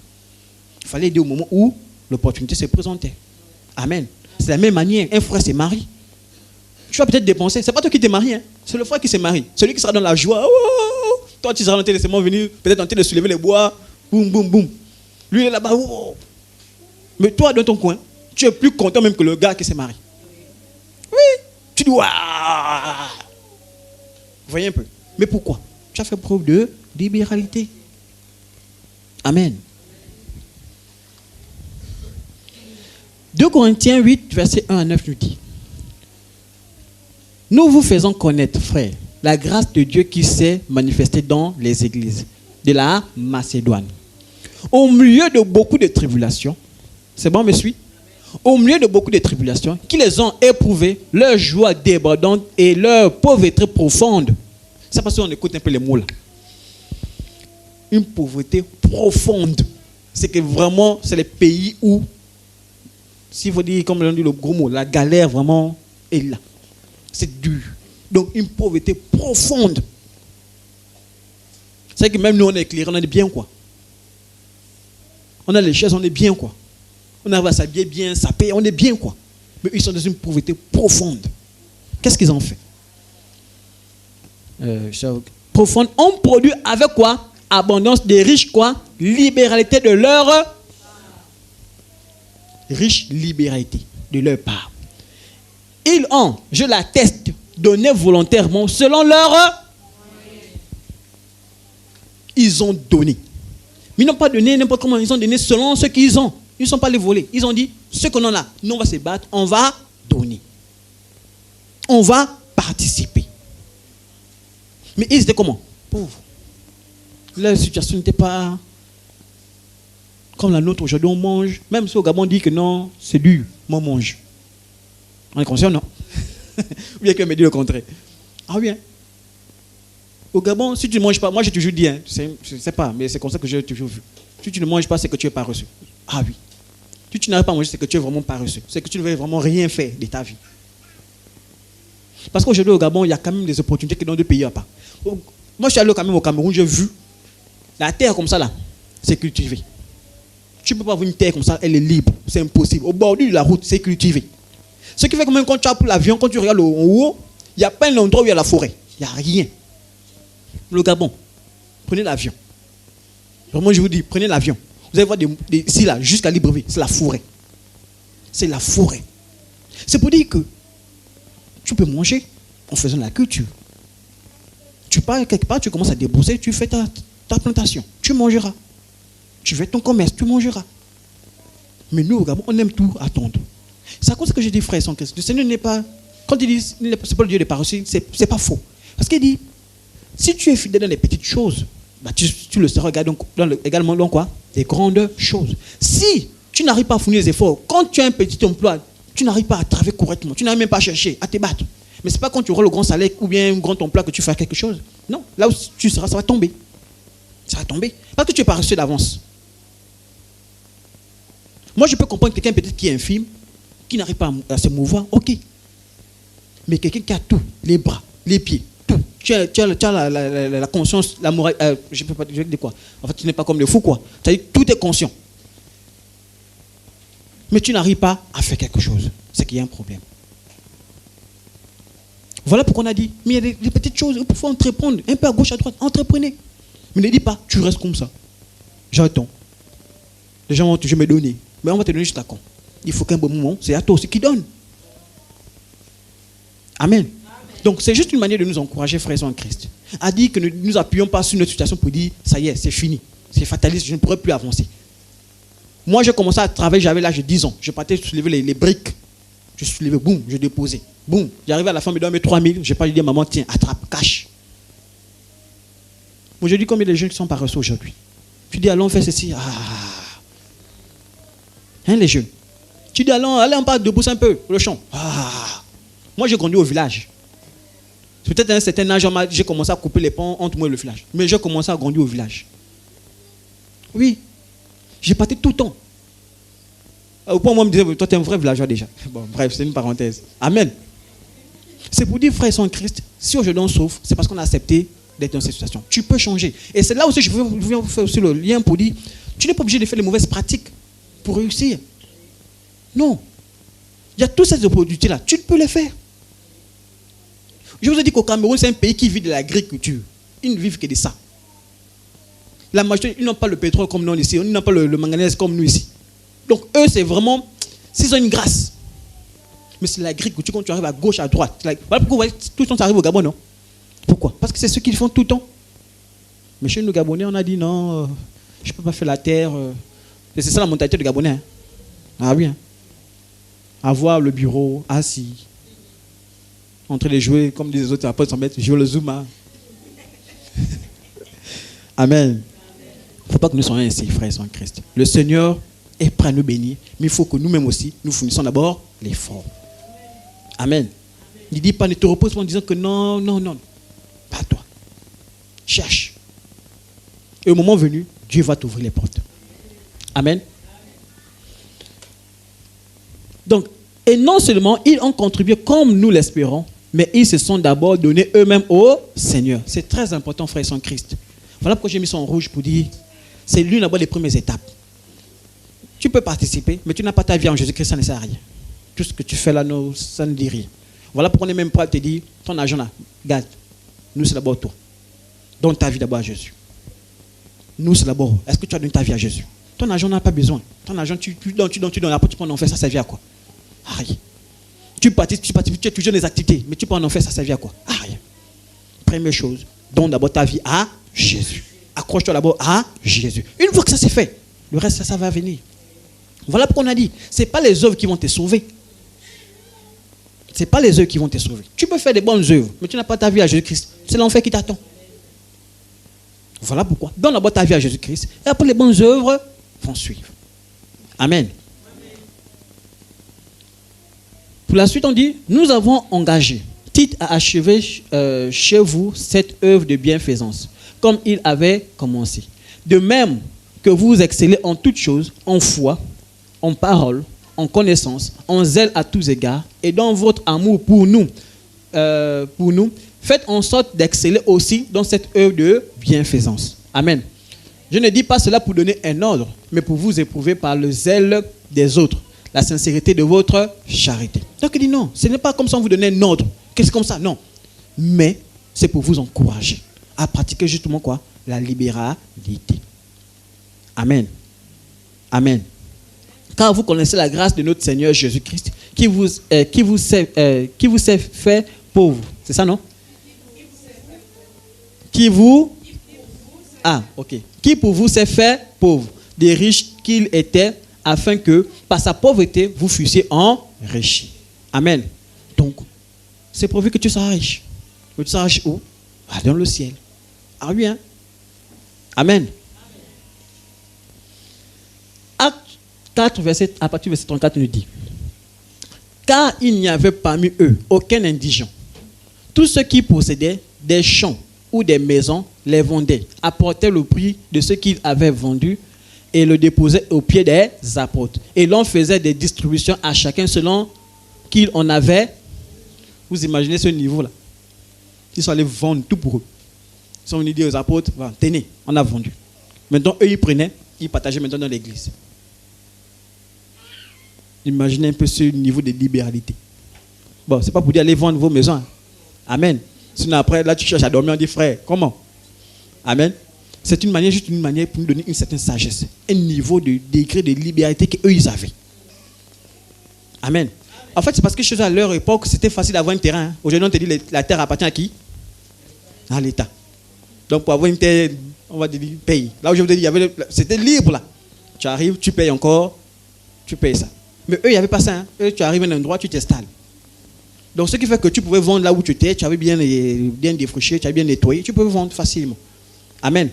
Il fallait aider au moment où l'opportunité se présentait. Amen. C'est de la même manière. Un frère s'est marié. Tu vas peut-être dépenser. C'est pas toi qui t'es marié. Hein. C'est le frère qui s'est marié. Celui qui sera dans la joie. Oh, toi, tu seras dans tes laissements venir, peut-être en train de soulever les bois. Boum, boum, boum. Lui, il est là-bas. Oh. Mais toi, dans ton coin, tu es plus content même que le gars qui s'est marié. Oui. Tu dis, waouh. Vous voyez un peu. Mais pourquoi? Tu as fait preuve de libéralité. Amen. 2 Corinthiens 8, verset 1 à 9 nous dit: nous vous faisons connaître, frères, la grâce de Dieu qui s'est manifestée dans les églises de la Macédoine. Au milieu de beaucoup de tribulations, c'est bon, me suit? Au milieu de beaucoup de tribulations, qui les ont éprouvées, leur joie débordante et leur pauvreté profonde. C'est parce qu'on écoute un peu les mots là. Une pauvreté profonde. C'est que vraiment, c'est les pays où, s'il faut dire, comme on dit le gros mot, la galère vraiment est là. C'est dur. Donc, une pauvreté profonde. C'est que même nous, on est éclairés, on est bien, quoi. On a les chaises, on est bien, quoi. On arrive à s'habiller bien, saper, on est bien, quoi. Mais ils sont dans une pauvreté profonde. Qu'est-ce qu'ils ont fait? Profonde. On produit avec quoi? Abondance des riches, quoi? Libéralité de leur... Riche libéralité de leur part. Ils ont, je l'atteste, donné volontairement selon leur... Ils ont donné. Mais ils n'ont pas donné n'importe comment. Ils ont donné selon ce qu'ils ont. Ils ne sont pas les volés. Ils ont dit, ce qu'on en a, nous on va se battre, on va donner. On va participer. Mais ils étaient comment? Pauvres. Leur situation n'était pas comme la nôtre. Aujourd'hui, on mange. Même si au Gabon, on dit que non, c'est dur. Moi, on mange. On est conscient, non? Ou bien qu'elle me dit le contraire. Ah oui, hein? Au Gabon, si tu ne manges pas, moi j'ai toujours dit, hein, je ne sais pas, mais c'est comme ça que j'ai toujours vu. Si tu ne manges pas, c'est que tu n'es pas reçu. Ah oui. Si tu n'arrives pas à manger, c'est que tu n'es vraiment pas reçu. C'est que tu ne veux vraiment rien faire de ta vie. Parce qu'aujourd'hui, au Gabon, il y a quand même des opportunités que dans d'autres pays, il n'y a pas. Moi, je suis allé quand même au Cameroun, j'ai vu la terre comme ça, là, c'est cultivé. Tu ne peux pas avoir une terre comme ça, elle est libre. C'est impossible. Au bord de la route, c'est cultivé. Ce qui fait que même quand tu as pour l'avion, quand tu regardes en haut, il n'y a pas un endroit où il y a la forêt. Il n'y a rien. Le Gabon, prenez l'avion. Vraiment, je vous dis, prenez l'avion. Vous allez voir ici, là, jusqu'à Libreville, c'est la forêt. C'est la forêt. C'est pour dire que tu peux manger en faisant la culture. Tu pars quelque part, tu commences à débourser, tu fais ta plantation. Tu mangeras. Tu fais ton commerce, tu mangeras. Mais nous, au Gabon, on aime tout attendre. C'est à cause que je dis, frère, sans Christ. Le Seigneur n'est pas... Quand il dit, c'est pas le Dieu des paroles, c'est pas faux. Parce qu'il dit, si tu es fidèle dans les petites choses, bah tu le seras également dans quoi? Des grandes choses. Si tu n'arrives pas à fournir les efforts, quand tu as un petit emploi, tu n'arrives pas à travailler correctement, tu n'arrives même pas à chercher, à te battre. Mais ce n'est pas quand tu auras le grand salaire ou bien un grand emploi que tu feras quelque chose. Non, là où tu seras, ça va tomber. Ça va tomber. Parce que tu n'es pas reçu d'avance. Moi, je peux comprendre quelqu'un peut-être qui est infime, qui n'arrive pas à se mouvoir, ok. Mais quelqu'un qui a tout, les bras, les pieds, tout. Tu as la conscience, la morale, je ne peux pas dire quoi. En fait, tu n'es pas comme le fou, quoi. C'est-à-dire tout est conscient. Mais tu n'arrives pas à faire quelque chose. C'est qu'il y a un problème. Voilà pourquoi on a dit, mais il y a des petites choses, il faut entreprendre, un peu à gauche, à droite, entreprenez. Mais ne dis pas, tu restes comme ça. J'attends. Les gens vont toujours me donner. Mais on va te donner juste à quand. Il faut qu'un bon moment, c'est à toi aussi qui donne. Amen. Donc c'est juste une manière de nous encourager, frères en Christ. À dire que ne nous appuyons pas sur notre situation pour dire, ça y est, c'est fini. C'est fataliste, je ne pourrai plus avancer. Moi, j'ai commencé à travailler, j'avais l'âge de 10 ans. Je partais soulever les briques. Je soulevais, boum, je déposais. Boum, j'arrivais à la fin, me donne mes 3000. Je n'ai pas dit à maman, tiens, attrape, cache. Aujourd'hui, combien de jeunes qui sont paresseux aujourd'hui? Tu dis, allons faire ceci. Ah. Hein, les jeunes? Tu dis, allez, on part debout un peu, le champ. Ah. Moi, j'ai grandi au village. Peut-être à un certain âge, j'ai commencé à couper les ponts entre moi et le village. Mais j'ai commencé à grandir au village. Oui. J'ai parti tout le temps. Au point où moi, on me disait, toi, tu es un vrai villageois déjà. Bon, bref, c'est une parenthèse. Amen. C'est pour dire, frères et sœurs en Christ, si aujourd'hui on souffre, c'est parce qu'on a accepté d'être dans cette situation. Tu peux changer. Et c'est là aussi, je viens vous faire aussi le lien pour dire, tu n'es pas obligé de faire les mauvaises pratiques pour réussir. Non. Il y a toutes ces opportunités-là. Tu peux les faire. Je vous ai dit qu'au Cameroun, c'est un pays qui vit de l'agriculture. Ils ne vivent que de ça. La majorité, ils n'ont pas le pétrole comme nous ici. Ils n'ont pas le manganèse comme nous ici. Donc, eux, c'est vraiment... S'ils ont une grâce. Mais c'est l'agriculture, quand tu arrives à gauche, à droite. Voilà pourquoi vous voyez, tout le temps, ça arrive au Gabon, non? Pourquoi? Parce que c'est ce qu'ils font tout le temps. Mais chez nous, Gabonais, on a dit non, je ne peux pas faire la terre. Et c'est ça la mentalité du Gabonais. Hein. Ah oui. Hein. Avoir le bureau, assis. En train de jouer, comme disent les autres apôtres, jouer le Zuma. Amen. Il ne faut pas que nous soyons ainsi, frères en Christ. Le Seigneur est prêt à nous bénir, mais il faut que nous-mêmes aussi, nous fournissons d'abord l'effort. Amen. Il ne dit pas, ne te repose pas en disant que non, non, non. Pas toi. Cherche. Et au moment venu, Dieu va t'ouvrir les portes. Amen. Donc, et non seulement ils ont contribué comme nous l'espérons, mais ils se sont d'abord donnés eux-mêmes au Seigneur. C'est très important, frères et sœurs en Christ. Voilà pourquoi j'ai mis ça en rouge pour dire, c'est l'une d'abord des premières étapes. Tu peux participer, mais tu n'as pas ta vie en Jésus-Christ, ça ne sert à rien. Tout ce que tu fais là, ça ne dit rien. Voilà pourquoi on est même prêt à te dire, ton argent là, garde. Nous, c'est d'abord toi. Donne ta vie d'abord à Jésus. Nous, c'est d'abord, est-ce que tu as donné ta vie à Jésus? Ton argent n'a pas besoin. Ton argent, tu donnes, après tu peux en faire, ça servir à quoi? À rien. Tu participes, tu es toujours dans des activités, mais tu peux en faire, ça servir à quoi? À rien. Première chose, donne d'abord ta vie à Jésus. Accroche-toi d'abord à Jésus. Une fois que ça c'est fait, le reste, ça va venir. Voilà pourquoi on a dit, ce n'est pas les œuvres qui vont te sauver. Ce n'est pas les œuvres qui vont te sauver. Tu peux faire des bonnes œuvres, mais tu n'as pas ta vie à Jésus-Christ. C'est l'enfer qui t'attend. Voilà pourquoi. Donne d'abord ta vie à Jésus-Christ, et après les bonnes œuvres vont suivre. Amen. Pour la suite, on dit, nous avons engagé Tite à achever chez vous cette œuvre de bienfaisance, comme il avait commencé. De même que vous excellez en toutes choses, en foi, en parole, en connaissance, en zèle à tous égards, et dans votre amour pour nous, faites en sorte d'exceller aussi dans cette œuvre de bienfaisance. Amen. Je ne dis pas cela pour donner un ordre, mais pour vous éprouver par le zèle des autres, la sincérité de votre charité. Donc il dit non, ce n'est pas comme ça on vous donne un ordre. Qu'est-ce comme ça? Non. Mais c'est pour vous encourager à pratiquer justement quoi? La libéralité. Amen. Amen. Car vous connaissez la grâce de notre Seigneur Jésus-Christ qui vous s'est fait pauvre. C'est ça, non? Qui pour vous s'est fait pauvre, des riches qu'il était, afin que par sa pauvreté vous fussiez enrichis. Amen. Donc, c'est prévu que tu sois riche. Mais tu seras riche où? Dans le ciel. Ah oui, hein? Amen. Acte 4, à partir du verset 34, nous dit, car il n'y avait parmi eux aucun indigent. Tous ceux qui possédaient des champs ou des maisons les vendaient, apportaient le prix de ce qu'ils avaient vendu et le déposaient aux pieds des apôtres. Et l'on faisait des distributions à chacun selon qu'il en avait. Vous imaginez ce niveau-là? Ils sont allés vendre tout pour eux. Ils sont venus dire aux apôtres, tenez, on a vendu. Maintenant, eux, ils prenaient, ils partageaient maintenant dans l'église. Imaginez un peu ce niveau de libéralité. Bon, c'est pas pour dire allez vendre vos maisons. Hein. Amen. Sinon après, là tu cherches à dormir, on dit frère, comment? Amen. C'est une manière, juste une manière pour nous donner une certaine sagesse. Un niveau de degré de libéralité qu'eux ils avaient. Amen. En fait, c'est parce que chez eux, à leur époque, c'était facile d'avoir un terrain. Hein. Aujourd'hui, on te dit la terre appartient à qui? À l'État. Donc pour avoir une terre, on va dire paye. Là où je vous ai dit, c'était libre là. Tu arrives, tu payes encore, tu payes ça. Mais eux, il n'y avait pas ça. Hein. Eux, tu arrives à un endroit, tu t'installes. Donc, ce qui fait que tu pouvais vendre là où tu étais, tu avais bien défriché, tu avais bien nettoyé, tu pouvais vendre facilement. Amen.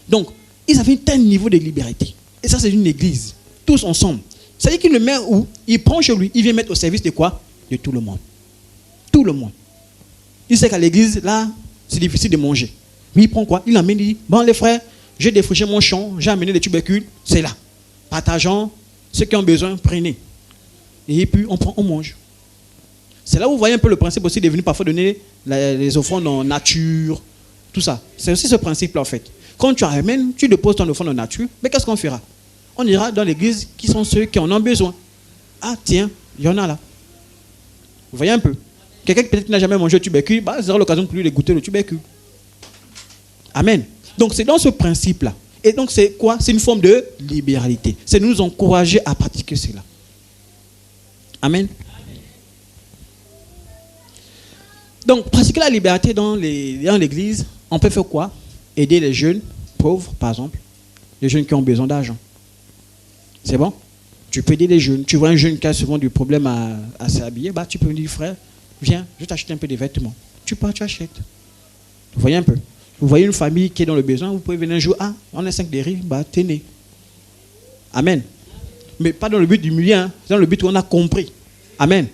Donc, ils avaient un tel niveau de liberté. Et ça, c'est une église. Tous ensemble. C'est-à-dire qu'il le met où? Il prend chez lui, il vient mettre au service de quoi? De tout le monde. Tout le monde. Il sait qu'à l'église, là, c'est difficile de manger. Mais il prend quoi? Il l'emmène, il dit, bon les frères, J'ai défriché mon champ, j'ai amené des tubercules, c'est là. Partageant, ceux qui ont besoin, prenez. Et puis on prend, on mange. C'est là où vous voyez un peu le principe aussi de venir parfois donner les offrandes en nature, tout ça. C'est aussi ce principe-là en fait. Quand tu amènes, tu déposes ton offrande en nature, mais qu'est-ce qu'on fera? On ira dans l'église qui sont ceux qui en ont besoin. Ah tiens, il y en a là. Vous voyez un peu. Quelqu'un qui peut-être n'a jamais mangé le tubercule, bah, ça aura l'occasion pour lui de goûter le tubercule. Amen. Donc c'est dans ce principe-là. Et donc c'est quoi? C'est une forme de libéralité. C'est nous encourager à pratiquer cela. Amen. Donc pratiquer la liberté dans l'église, on peut faire quoi? Aider les jeunes pauvres, par exemple. Les jeunes qui ont besoin d'argent. C'est bon? Tu peux aider les jeunes. Tu vois un jeune qui a souvent du problème à s'habiller, bah, tu peux me dire, frère, viens, je t'achète un peu de vêtements. Tu pars, tu achètes. Vous voyez un peu? Vous voyez une famille qui est dans le besoin, vous pouvez venir un jour, ah, on est 5 des rives, bah, tenez. Amen. Mais pas dans le but d'humilier, hein. C'est dans le but où on a compris. Amen.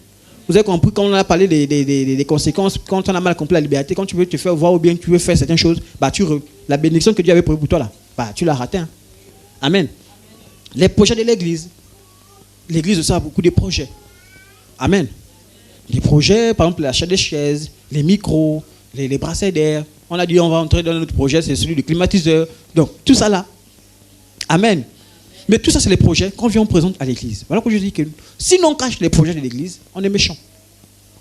Vous avez compris quand on a parlé des conséquences, quand on a mal compris la liberté, quand tu veux te faire voir ou bien tu veux faire certaines choses, bah, la bénédiction que Dieu avait prévue pour toi là, bah, tu l'as raté. Hein. Amen. Les projets de l'église. L'église aussi a beaucoup de projets. Amen. Les projets, par exemple, l'achat des chaises, les micros, les brassées d'air. On a dit on va entrer dans notre projet, c'est celui du climatiseur. Donc, tout ça là. Amen. Mais tout ça, c'est les projets qu'on vient présenter à l'église. Voilà que je dis que si on cache les projets de l'église, on est méchant.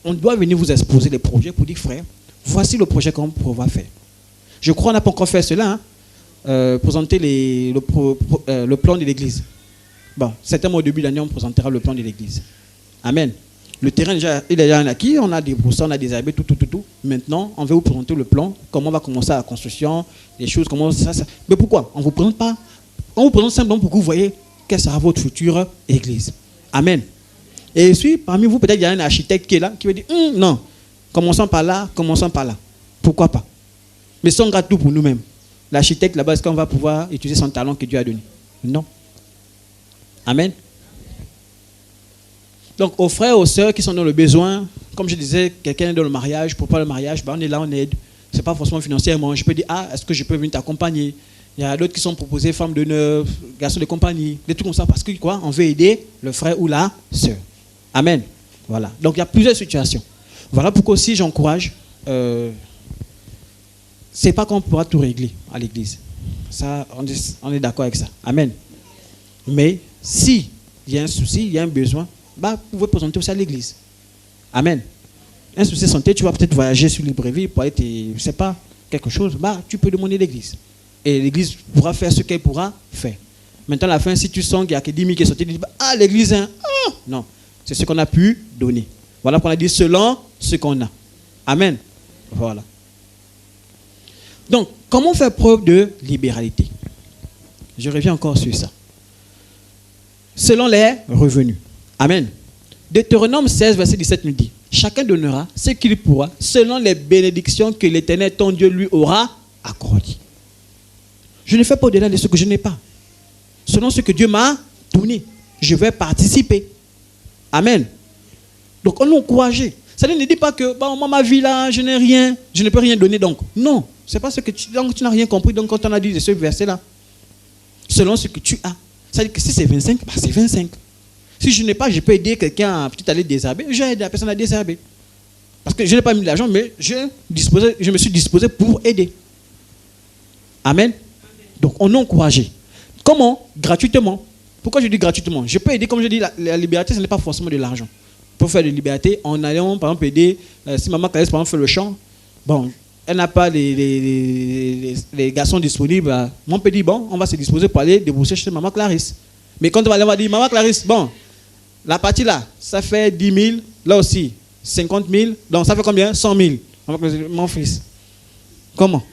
On doit venir vous exposer les projets pour dire, frère, voici le projet qu'on va faire. Je crois qu'on n'a pas encore fait cela, hein, présenter le plan de l'église. Bon, certainement au début de l'année, on présentera le plan de l'église. Amen. Le terrain, déjà, il est déjà acquis, on a des broussailles, on a des arbres, tout. Maintenant, on va vous présenter le plan, comment on va commencer la construction, les choses, comment ça. Mais pourquoi? On ne vous présente pas. On vous présente simplement pour que vous voyez quelle sera votre future église. Amen. Et puis, parmi vous, peut-être il y a un architecte qui est là, qui va dire, non, commençons par là. Pourquoi pas? Mais si on garde tout pour nous-mêmes, l'architecte là-bas, est-ce qu'on va pouvoir utiliser son talent que Dieu a donné? Non. Amen. Donc, aux frères, aux sœurs qui sont dans le besoin, comme je disais, quelqu'un est dans le mariage, pour pas le mariage, ben on est là, on aide. Ce n'est pas forcément financièrement. Je peux dire, est-ce que je peux venir t'accompagner? Il y a d'autres qui sont proposés, femmes de neuf, garçons de compagnie, des trucs comme ça, parce que quoi? On veut aider le frère ou la sœur. Amen. Voilà. Donc, il y a plusieurs situations. Voilà pourquoi aussi j'encourage. C'est pas qu'on pourra tout régler à l'église. Ça, on est d'accord avec ça. Amen. Mais si il y a un souci, il y a un besoin, bah, vous pouvez présenter aussi à l'église. Amen. Un souci de santé, tu vas peut-être voyager sur Libreville pour être, je ne sais pas, quelque chose, bah, tu peux demander à l'église. Et l'église pourra faire ce qu'elle pourra faire. Maintenant, à la fin, si tu sens qu'il y a que 10 000 qui sont sortis, tu dis, l'église, hein? Non, c'est ce qu'on a pu donner. Voilà qu'on a dit selon ce qu'on a. Amen. Voilà. Donc, comment faire preuve de libéralité? Je reviens encore sur ça. Selon les revenus. Amen. Deutéronome 16, verset 17 nous dit, chacun donnera ce qu'il pourra selon les bénédictions que l'Éternel, ton Dieu, lui aura accordées. Je ne fais pas au-delà de ce que je n'ai pas. Selon ce que Dieu m'a donné, je vais participer. Amen. Donc, on est encouragé. Ça ne dit pas que, moi, ma vie là, je n'ai rien, je ne peux rien donner. Donc, non. C'est pas ce que tu n'as rien compris. Donc, quand on a dit de ce verset-là, selon ce que tu as, ça veut dire que si c'est 25, c'est 25. Si je n'ai pas, je peux aider quelqu'un à peut-être aller désherber. Je vais aider la personne à désherber. Parce que je n'ai pas mis de l'argent, mais je me suis disposé pour aider. Amen. Donc, on est encouragé. Comment? Gratuitement. Pourquoi je dis gratuitement? Je peux aider, comme je dis, la liberté, ce n'est pas forcément de l'argent. Pour faire de la liberté, en allant, par exemple, aider, si maman Clarisse, par exemple, fait le champ, bon, elle n'a pas les garçons disponibles, on peut dire, bon, on va se disposer pour aller débourser chez maman Clarisse. Mais quand on va dire, maman Clarisse, bon, la partie là, ça fait 10 000, là aussi, 50 000, donc ça fait combien? 100 000. Mon fils. Comment?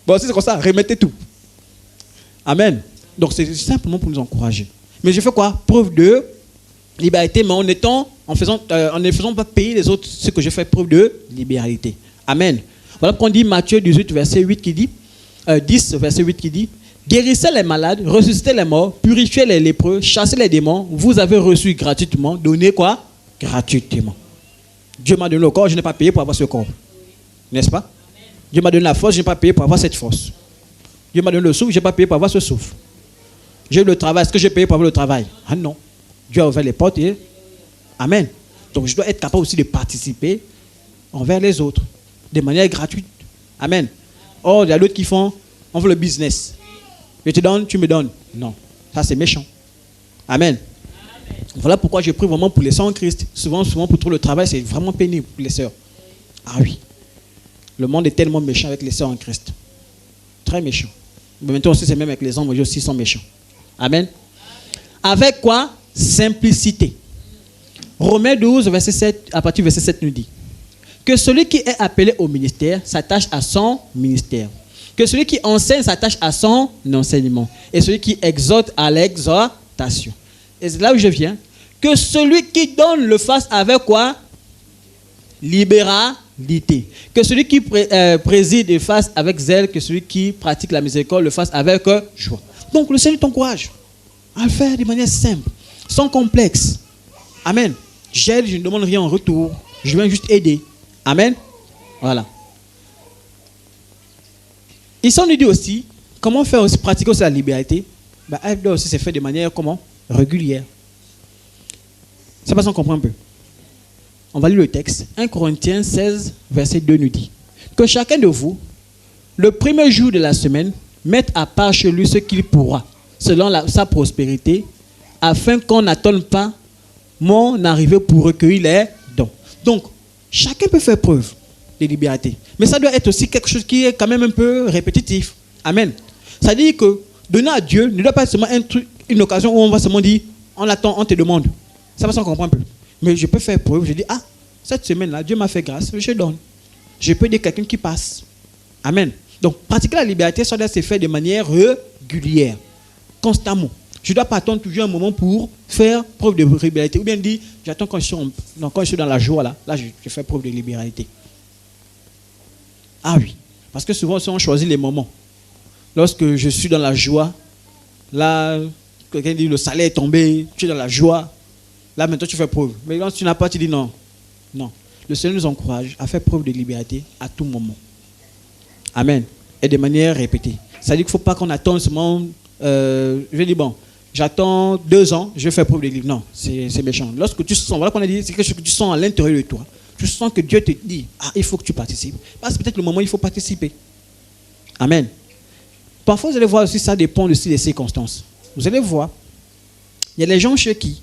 Bon, si c'est comme ça, remettez tout. Amen. Donc c'est simplement pour nous encourager. Mais je fais quoi? Preuve de liberté, mais en ne faisant pas payer les autres ce que je fais, preuve de libéralité. Amen. Voilà pourquoi on dit Matthieu 18, verset 8 qui dit, 10, verset 8 qui dit, guérissez les malades, ressuscitez les morts, purifiez les lépreux, chassez les démons, vous avez reçu gratuitement, donnez quoi? Gratuitement. Dieu m'a donné le corps, je n'ai pas payé pour avoir ce corps. N'est-ce pas? Dieu m'a donné la force, je n'ai pas payé pour avoir cette force. Dieu m'a donné le souffle, je n'ai pas payé pour avoir ce souffle. J'ai eu le travail, est-ce que j'ai payé pour avoir le travail? Ah non. Dieu a ouvert les portes et... Amen. Donc je dois être capable aussi de participer envers les autres, de manière gratuite. Amen. Or, il y a d'autres qui font, on veut le business. Je te donne, tu me donnes. Non, ça c'est méchant. Amen. Voilà pourquoi je prie vraiment pour les sœurs en Christ. Souvent pour trouver le travail, c'est vraiment pénible pour les sœurs. Ah oui. Le monde est tellement méchant avec les sœurs en Christ. Très méchant. Mais maintenant aussi, c'est même avec les hommes, ils aussi sont méchants. Amen. Avec quoi? Simplicité. Romains 12, verset 7, à partir du verset 7 nous dit que celui qui est appelé au ministère s'attache à son ministère. Que celui qui enseigne s'attache à son enseignement. Et celui qui exhorte à l'exhortation. Et c'est là où je viens. Que celui qui donne le fasse avec quoi? Libéralité. Que celui qui préside le fasse avec zèle. Que celui qui pratique la miséricorde le fasse avec joie. Donc le Seigneur t'encourage à le faire de manière simple, sans complexe. Amen. J'aide, je ne demande rien en retour. Je viens juste aider. Amen. Voilà. Ici, on nous dit aussi, comment faire aussi, pratiquer aussi la liberté. Elle doit aussi se faire de manière comment? Régulière. Ça passe, on comprend un peu. On va lire le texte. 1 Corinthiens 16, verset 2 nous dit que chacun de vous, le premier jour de la semaine, mette à part chez lui ce qu'il pourra, selon sa prospérité, afin qu'on n'attende pas mon arrivée pour recueillir les dons. Donc, chacun peut faire preuve de liberté. Mais ça doit être aussi quelque chose qui est quand même un peu répétitif. Amen. Ça dit que donner à Dieu ne doit pas être seulement une occasion où on va seulement dire, on attend, on te demande. Ça va, ça on comprend un peu. Mais je peux faire preuve. Je dis, ah, cette semaine-là, Dieu m'a fait grâce, je donne. Je peux aider quelqu'un qui passe. Amen. Donc, pratiquer la liberté, ça doit se faire de manière régulière, constamment. Je ne dois pas attendre toujours un moment pour faire preuve de libéralité. Ou bien dire, j'attends quand je suis dans la joie, là je fais preuve de libéralité. Ah oui. Parce que souvent, on choisit les moments. Lorsque je suis dans la joie, là, quelqu'un dit, le salaire est tombé, tu es dans la joie. Là, maintenant, tu fais preuve. Mais quand tu n'as pas, tu dis non. Non. Le Seigneur nous encourage à faire preuve de liberté à tout moment. Amen. Et de manière répétée. Ça veut dire qu'il ne faut pas qu'on attende seulement... je vais dire, bon, j'attends 2 ans, je vais faire preuve de liberté. Non, c'est méchant. Lorsque tu sens, voilà qu'on a dit, c'est quelque chose que tu sens à l'intérieur de toi. Tu sens que Dieu te dit, ah, il faut que tu participes. Parce que peut-être le moment où il faut participer. Amen. Parfois, vous allez voir aussi, ça dépend aussi des circonstances. Vous allez voir, il y a des gens chez qui,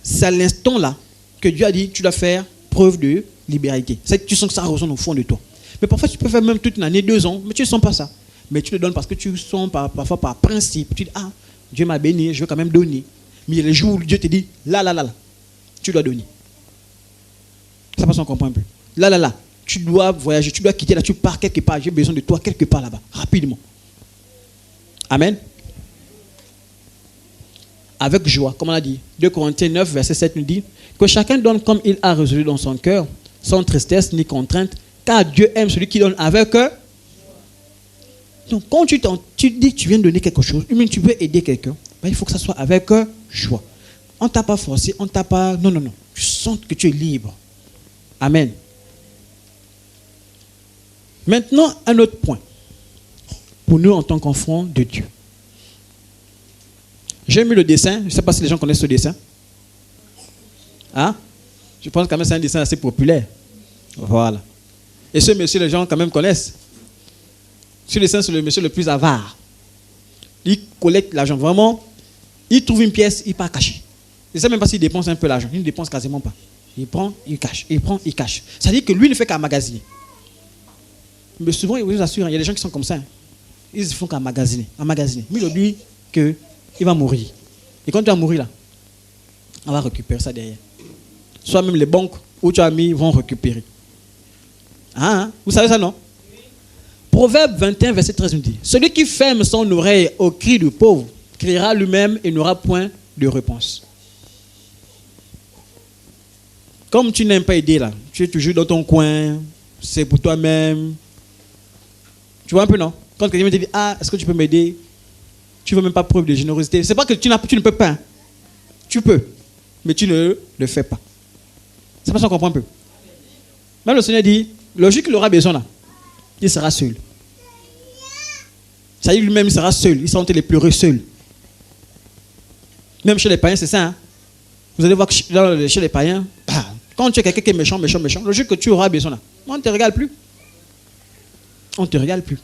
c'est à l'instant là que Dieu a dit, tu dois faire preuve de liberté. C'est que tu sens que ça ressonne au fond de toi. Mais parfois, tu peux faire même toute une année, 2 ans, mais tu ne sens pas ça. Mais tu le donnes parce que tu sens parfois par principe. Tu dis, ah, Dieu m'a béni, je veux quand même donner. Mais il y a les jours où Dieu te dit, là, tu dois donner. Ça passe, on comprend un peu. Là, tu dois voyager, tu dois quitter là, tu pars quelque part, j'ai besoin de toi quelque part là-bas, rapidement. Amen. Avec joie, comme on a dit. 2 Corinthiens 9, verset 7 nous dit que chacun donne comme il a résolu dans son cœur, sans tristesse ni contrainte, car Dieu aime celui qui donne avec eux. Donc, quand tu dis que tu viens donner quelque chose, ou même tu veux aider quelqu'un, il faut que ça soit avec joie. On ne t'a pas forcé, on ne t'a pas... Non. Tu sens que tu es libre. Amen. Maintenant, un autre point. Pour nous, en tant qu'enfants de Dieu. J'ai mis le dessin. Je ne sais pas si les gens connaissent ce dessin. Hein? Je pense quand même que c'est un dessin assez populaire. Voilà. Et ce monsieur, les gens quand même connaissent. Ce dessin, c'est le monsieur le plus avare. Il collecte l'argent. Vraiment, il trouve une pièce, il part cacher. Je ne sais même pas s'il dépense un peu l'argent. Il ne dépense quasiment pas. Il prend, il cache. Il prend, il cache. Ça veut dire que lui ne fait qu'à magasiner. Mais souvent, il vous assure, il y a des gens qui sont comme ça. Ils ne font qu'à magasiner. Mais il dit qu'il va mourir. Et quand tu vas mourir là, on va récupérer ça derrière. Soit même les banques où tu as mis vont récupérer. Vous savez ça, non? Proverbe 21, verset 13 nous dit: celui qui ferme son oreille au cri du pauvre criera lui-même et n'aura point de réponse. Comme tu n'aimes pas aider là, tu es toujours dans ton coin, c'est pour toi-même. Tu vois un peu, non? Quand quelqu'un te dit, ah, est-ce que tu peux m'aider? Tu ne veux même pas preuve de générosité. C'est pas que tu ne peux pas. Tu peux, mais tu ne le fais pas. C'est pas ça qu'on comprend un peu. Même le Seigneur dit, Le jour qu'il aura besoin, là, il sera seul. Ça y est, lui-même, il sera seul. Il sera en train de pleurer seul. Même chez les païens, c'est ça. Hein? Vous allez voir que chez les païens, quand tu es quelqu'un qui est méchant, le jour que tu auras besoin, là, on ne te regarde plus. On ne te regarde plus.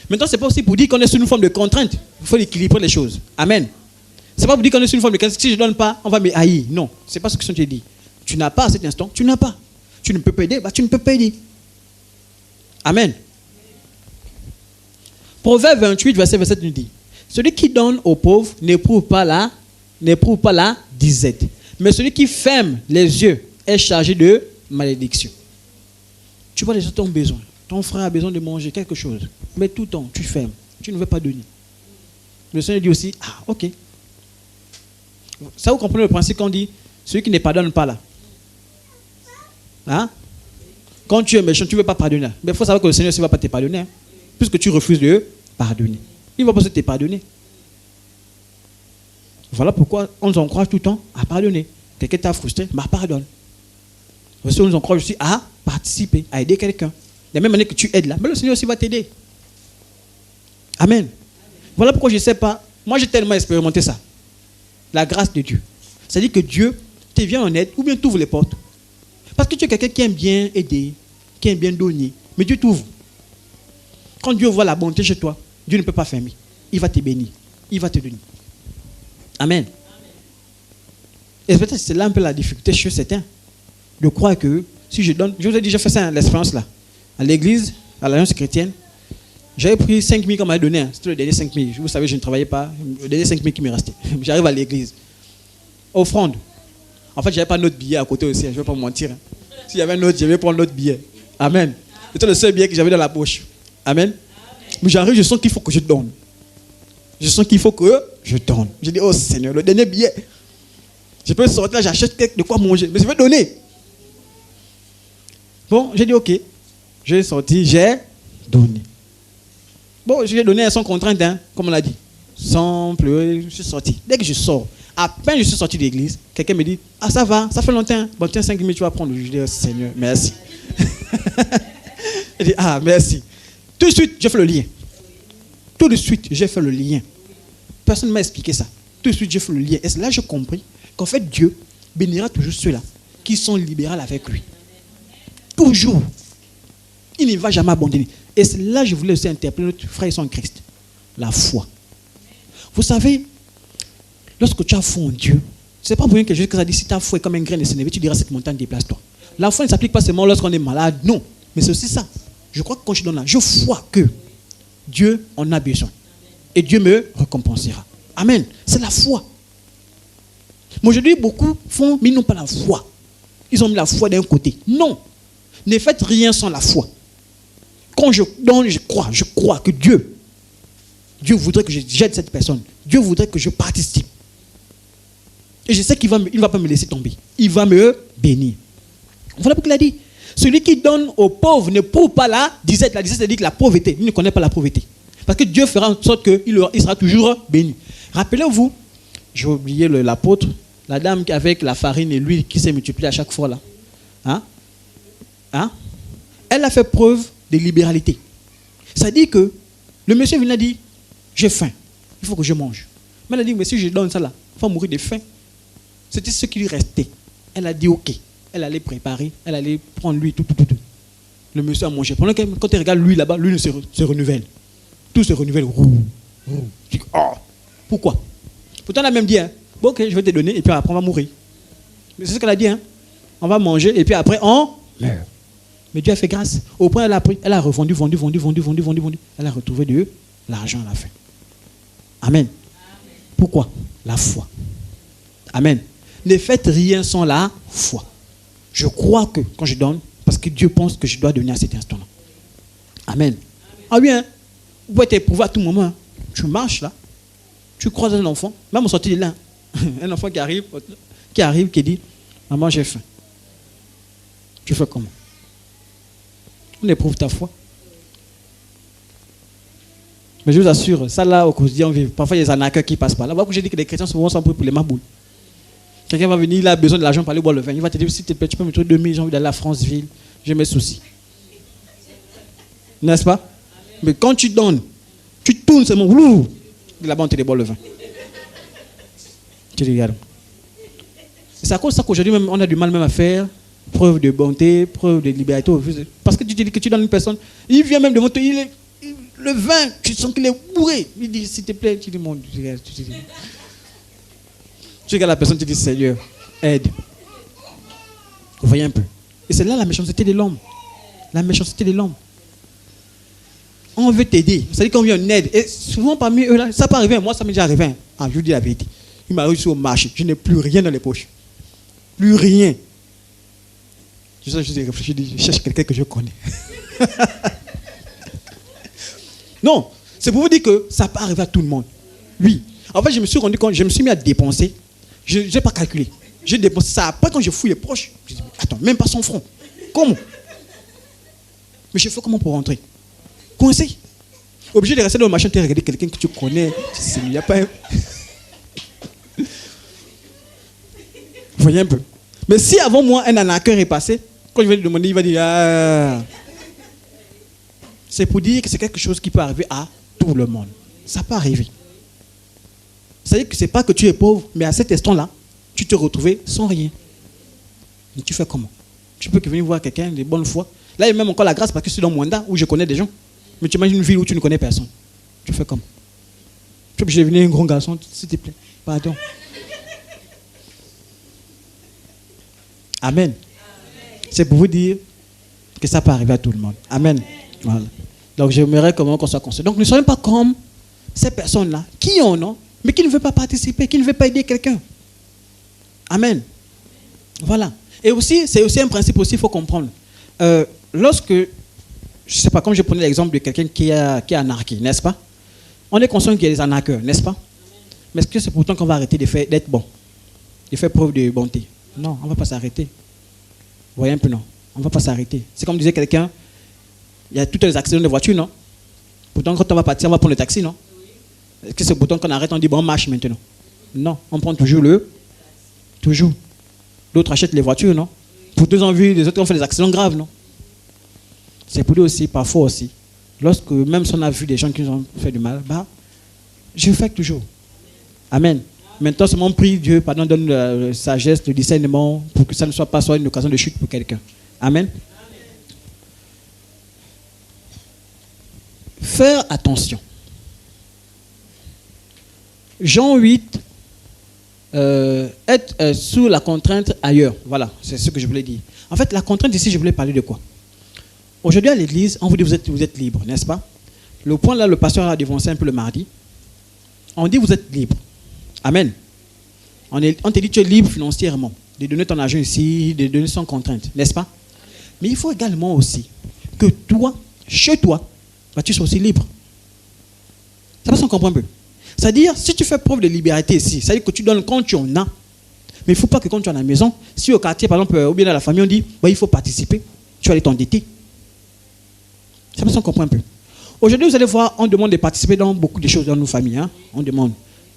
Maintenant, ce n'est pas aussi pour dire qu'on est sous une forme de contrainte. Il faut équilibrer les choses. Amen. Ce n'est pas pour dire qu'on est sous une forme de contrainte. Si je ne donne pas, on va me haïr. Non, ce n'est pas ce que je te dis. Tu n'as pas à cet instant, tu n'as pas. Tu ne peux pas aider, tu ne peux pas aider. Amen. Proverbe 28, verset 27 nous dit, celui qui donne aux pauvres n'éprouve pas la disette. Mais celui qui ferme les yeux est chargé de malédiction. Tu vois, les gens ont besoin. Ton frère a besoin de manger quelque chose. Mais tout le temps, tu fermes. Tu ne veux pas donner. Le Seigneur dit aussi, ok. Ça, vous comprenez le principe qu'on dit, celui qui ne pardonne pas là. Hein? Quand tu es méchant, tu ne veux pas pardonner. Mais il faut savoir que le Seigneur ne va pas te pardonner. Hein, puisque tu refuses de pardonner. Il ne va pas te pardonner. Voilà pourquoi on nous encourage tout le temps à pardonner. Quelqu'un t'a frustré, pardonne. Aussi, on nous encourage aussi à participer, à aider quelqu'un. De la même manière que tu aides là, mais le Seigneur aussi va t'aider. Amen. Voilà pourquoi je ne sais pas. Moi, j'ai tellement expérimenté ça. La grâce de Dieu. C'est-à-dire que Dieu te vient en aide ou bien t'ouvre les portes. Parce que tu es quelqu'un qui aime bien aider, qui aime bien donner. Mais Dieu t'ouvre. Quand Dieu voit la bonté chez toi, Dieu ne peut pas fermer. Il va te bénir. Il va te donner. Amen. Et peut-être que c'est là un peu la difficulté chez certains. De croire que si je donne... Je vous ai déjà fait ça, l'expérience là. À l'église, à l'Alliance chrétienne, j'avais pris 5 000 qu'on m'avait donné. Hein. C'était le dernier 5 000. Vous savez, je ne travaillais pas. Le dernier 5 000 qui me restait. J'arrive à l'église. Offrande. En fait, je n'avais pas notre billet à côté aussi. Je ne vais pas vous mentir. Hein. S'il y avait un autre, je vais prendre l'autre billet. Amen. C'était le seul billet que j'avais dans la poche. Amen. Mais j'arrive, je sens qu'il faut que je donne. Je sens qu'il faut que je donne. Je dis, oh Seigneur, le dernier billet. Je peux sortir là, j'achète de quoi manger. Mais je vais donner. Bon, j'ai dit, ok. J'ai sorti, j'ai donné. Bon, j'ai donné sans contrainte, hein, comme on l'a dit. Sans pleurer, je suis sorti. Dès que je sors, à peine je suis sorti de l'église, quelqu'un me dit, ça va, ça fait longtemps. Bon, tiens, 5 000, tu vas prendre. Je dis, oh, Seigneur, merci. Il dit, merci. Tout de suite, j'ai fait le lien. Tout de suite, j'ai fait le lien. Personne ne m'a expliqué ça. Tout de suite, j'ai fait le lien. Et là, j'ai compris qu'en fait, Dieu bénira toujours ceux-là qui sont libéraux avec lui. Toujours. Il ne va jamais abandonner. Et là, je voulais aussi interpeller notre frère et son Christ. La foi. Vous savez, lorsque tu as foi en Dieu, ce n'est pas pour rien que Jésus a dit, si ta foi est comme un grain de sénévé, tu diras cette montagne, déplace-toi. La foi ne s'applique pas seulement lorsqu'on est malade, non. Mais c'est aussi ça. Je crois que quand je donne là, je crois que Dieu en a besoin. Et Dieu me récompensera. Amen. C'est la foi. Mais aujourd'hui, beaucoup font, mais ils n'ont pas la foi. Ils ont mis la foi d'un côté. Non. Ne faites rien sans la foi. Quand je donne, je crois que Dieu voudrait que j'aide cette personne. Dieu voudrait que je participe. Et je sais qu'il ne va pas me laisser tomber. Il va me bénir. Voilà pourquoi il a dit, celui qui donne aux pauvres ne prouve pas la disette. La disette, c'est-à-dire que la pauvreté. Il ne connaît pas la pauvreté. Parce que Dieu fera en sorte qu'il sera toujours béni. Rappelez-vous, j'ai oublié l'apôtre, la dame avec la farine et l'huile qui s'est multipliée à chaque fois là. Elle a fait preuve de libéralité. C'est-à-dire que le monsieur vient dire, j'ai faim, il faut que je mange. Mais elle a dit, mais si je donne ça là, il faut mourir de faim. C'était ce qui lui restait. Elle a dit, ok. Elle allait préparer, elle allait prendre l'huile, tout. Le monsieur a mangé. Pendant que quand tu regardes l'huile là-bas, l'huile se renouvelle. Tout se renouvelle. Tu dis, pourquoi? Pourtant, elle a même dit, bon, ok, je vais te donner, et puis après, on va mourir. Mais c'est ce qu'elle a dit, on va manger, et puis après, on meurt. Mais Dieu a fait grâce. Au point, elle a revendu, vendu. Elle a retrouvé de l'argent à la fin. Amen. Pourquoi? La foi. Amen. Ne faites rien sans la foi. Je crois que quand je donne, parce que Dieu pense que je dois donner à cet instant-là. Amen. Ah oui, vous pouvez être éprouvé à tout moment. Tu marches là, tu croises un enfant, même au sortir de là, un enfant qui arrive, qui dit, maman, j'ai faim. Tu fais comment? On éprouve ta foi. Mais je vous assure, ça là, au quotidien, parfois il y a des arnaqueurs qui passent par là. Voilà que j'ai dit que les chrétiens souvent sont pris pour les maboules. Quelqu'un va venir, il a besoin de l'argent pour aller boire le vin. Il va te dire, s'il te plaît, tu peux me trouver 2000, j'ai envie d'aller à Franceville, j'ai mes soucis. N'est-ce pas? Mais quand tu donnes, tu tournes seulement, ouh, là-bas on te déboule le vin. Tu regardes. C'est à cause de ça qu'aujourd'hui même, on a du mal même à faire preuve de bonté, preuve de liberté. Parce que tu te dis que tu donnes une personne, il vient même devant toi, le vin, tu sens qu'il est bourré. Il dit, s'il te plaît, tu dis, mon Dieu, tu regardes la personne, tu dis, Seigneur, aide. Vous voyez un peu. Et c'est là la méchanceté de l'homme. La méchanceté de l'homme. On veut t'aider. C'est-à-dire qu'on vient en aide. Et souvent parmi eux, là, ça peut arriver. Moi, ça m'est déjà arrivé. Ah, je vous dis la vérité. Il m'a réussi au marché. Je n'ai plus rien dans les poches. Plus rien. Je réfléchis, je cherche quelqu'un que je connais. Non, c'est pour vous dire que ça peut arriver à tout le monde. Oui. En fait, je me suis rendu compte, je me suis mis à dépenser. Je n'ai pas calculé. J'ai dépensé ça. Après, quand je fouille les poches, je dis, attends, même pas 100 francs. Comment? Mais je fais comment pour rentrer? Coincé. Obligé de rester dans le machin, de regarder quelqu'un que tu connais. Il n'y a pas un... Vous voyez un peu. Mais si avant moi, un arnaqueur est passé, quand je vais lui demander, il va dire, ah. C'est pour dire que c'est quelque chose qui peut arriver à tout le monde. Ça peut arriver. C'est-à-dire que ce n'est pas que tu es pauvre, mais à cet instant-là, tu te retrouves sans rien. Mais tu fais comment? Tu peux venir voir quelqu'un de bonne foi. Là, il y a même encore la grâce parce que je suis dans Mwanda où je connais des gens. Mais tu imagines une ville où tu ne connais personne. Tu fais comment? Tu es obligé de venir un grand garçon, s'il te plaît. Pardon. Amen. C'est pour vous dire que ça peut arriver à tout le monde. Amen. Voilà. Donc j'aimerais qu'on soit conscient. Donc ne soyons pas comme ces personnes-là qui en ont, mais qui ne veulent pas participer, qui ne veulent pas aider quelqu'un. Amen. Voilà. Et aussi, c'est aussi un principe aussi, il faut comprendre. Lorsque, je ne sais pas, comme je prenais l'exemple de quelqu'un qui est anarqué, n'est-ce pas? On est conscient qu'il y a des arnaqueurs, n'est-ce pas? Mais est-ce que c'est pourtant qu'on va arrêter d'être bon, de faire preuve de bonté? Non, on ne va pas s'arrêter. Vous voyez un peu, non? On ne va pas s'arrêter. C'est comme disait quelqu'un, il y a tous les accidents de voiture, non? Pourtant, quand on va partir, on va prendre le taxi, non? Est-ce que c'est pourtant qu'on arrête, on dit, bon, on marche maintenant? Non, on prend toujours toujours. D'autres achètent les voitures, non? Pour deux ans vu, les autres ont fait des accidents graves, non? C'est pour lui aussi, parfois aussi. Lorsque, même si on a vu des gens qui nous ont fait du mal, bah, je fais toujours. Amen. Maintenant, seulement prie Dieu, pardon, donne la sagesse, le discernement, pour que ça ne soit pas une occasion de chute pour quelqu'un. Amen. Faire attention. Jean 8, être sous la contrainte ailleurs. Voilà, c'est ce que je voulais dire. En fait, la contrainte ici, je voulais parler de quoi? Aujourd'hui à l'église, on vous dit vous êtes libre, n'est-ce pas? Le point là, le pasteur a dévancé un peu le mardi. On dit vous êtes libre. Amen. On te dit tu es libre financièrement, de donner ton argent ici, de donner sans contrainte, n'est-ce pas? Mais il faut également aussi que toi, chez toi, bah, tu sois aussi libre. Ça va, on comprend un peu. C'est-à-dire, si tu fais preuve de liberté ici, c'est-à-dire que tu donnes quand tu en as, mais il ne faut pas que quand tu es à la maison, si au quartier, par exemple, ou bien dans la famille, on dit, bah, il faut participer, tu vas aller t'endetter. Ça va, on comprend un peu. Aujourd'hui, vous allez voir, on demande de participer dans beaucoup de choses dans nos familles. Hein? On demande.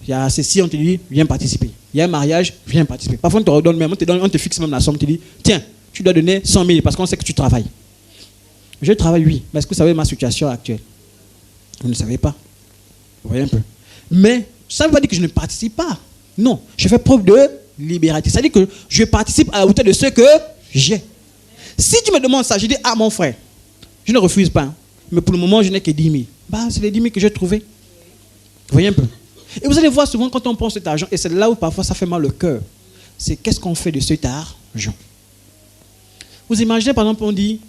Il y a ceci, on te dit, viens participer. Il y a un mariage, viens participer. Parfois, on te redonne même, on te fixe même la somme, on te dit, tiens, tu dois donner 100 000 parce qu'on sait que tu travailles. Je travaille, oui. Mais est-ce que vous savez ma situation actuelle? Vous ne savez pas. Vous voyez un peu. Mais ça ne veut pas dire que je ne participe pas. Non, je fais preuve de liberté. C'est-à-dire que je participe à la hauteur de ce que j'ai. Si tu me demandes ça, je dis, ah mon frère, je ne refuse pas. Hein. Mais pour le moment, je n'ai que 10 000. Bah, c'est les 10 000 que j'ai trouvés. Vous voyez un peu. Et vous allez voir souvent quand on prend cet argent, et c'est là où parfois ça fait mal au cœur, c'est qu'est-ce qu'on fait de cet argent. Vous imaginez, par exemple, on dit,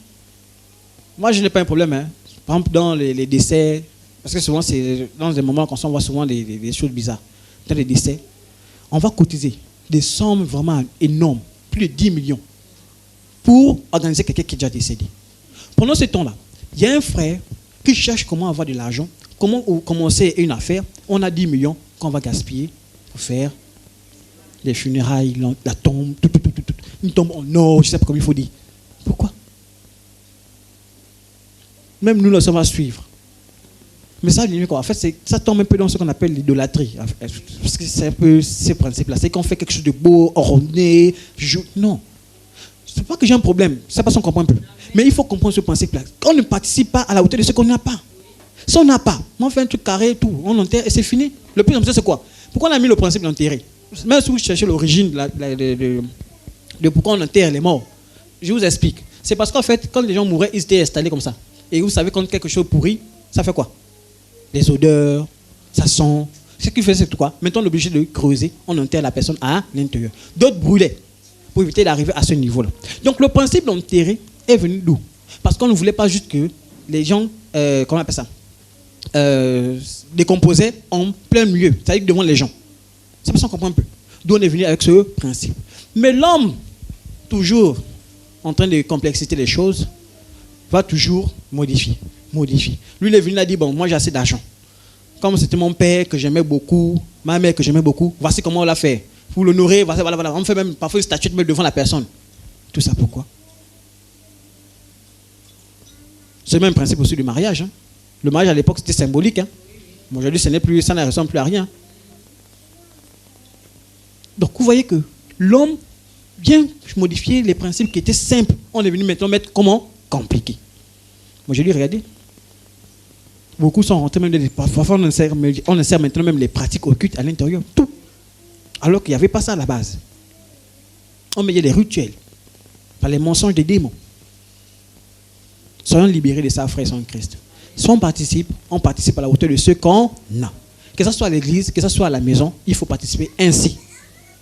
moi je n'ai pas un problème, hein. Par exemple dans les décès, parce que souvent c'est dans des moments qu'on voit souvent des choses bizarres, dans les décès, on va cotiser des sommes vraiment énormes, plus de 10 millions, pour organiser quelqu'un qui est déjà décédé. Pendant ce temps-là, il y a un frère qui cherche comment avoir de l'argent, comment commencer une affaire. On a 10 millions qu'on va gaspiller pour faire les funérailles, la tombe, tout. Une tombe en or, je ne sais pas comment il faut dire. Pourquoi? Même nous, ça va suivre. Mais ça, en fait, ça tombe un peu dans ce qu'on appelle l'idolâtrie. Parce que c'est un peu ce principe-là. C'est qu'on fait quelque chose de beau, ordonné. Non. C'est pas que j'ai un problème, c'est pas qu'on comprend un peu. Mais il faut comprendre ce principe-là. On ne participe pas à la hauteur de ce qu'on n'a pas. Si on n'a pas, on fait un truc carré et tout, on enterre et c'est fini. Le plus important, c'est quoi? Pourquoi on a mis le principe d'enterrer? Même si vous cherchez l'origine de pourquoi on enterre les morts, je vous explique. C'est parce qu'en fait, quand les gens mouraient, ils étaient installés comme ça. Et vous savez, quand quelque chose pourrit, ça fait quoi? Les odeurs, ça sent. Ce qui fait, c'est quoi? Maintenant, on est obligé de creuser, on enterre la personne à l'intérieur. D'autres brûlaient pour éviter d'arriver à ce niveau-là. Donc, le principe d'enterrer est venu d'où? Parce qu'on ne voulait pas juste que les gens, comment on appelle ça, décomposaient en plein milieu, c'est-à-dire devant les gens. C'est pour ça qu'on comprend un peu. D'où on est venu avec ce principe. Mais l'homme, toujours en train de complexiter les choses, va toujours modifier. Lui, il est venu, il a dit, bon, moi j'ai assez d'argent. Comme c'était mon père que j'aimais beaucoup, ma mère que j'aimais beaucoup, voici comment on l'a fait. Pour l'honorer, voilà. On fait même parfois une statue devant la personne. Tout ça pourquoi? C'est le même principe aussi du mariage. Hein. Le mariage à l'époque c'était symbolique. Hein. Aujourd'hui, ça ne ressemble plus à rien. Donc vous voyez que l'homme vient modifier les principes qui étaient simples. On est venu maintenant mettre comment? Compliqué. Moi je lui regardez. Beaucoup sont rentrés même parfois on insère maintenant même les pratiques occultes à l'intérieur. Tout. Alors qu'il n'y avait pas ça à la base. On mettait des rituels par les mensonges des démons. Soyons libérés de ça, frères et sœurs en Christ. Si on participe à la hauteur de ce qu'on a. Que ce soit à l'église, que ce soit à la maison, il faut participer ainsi.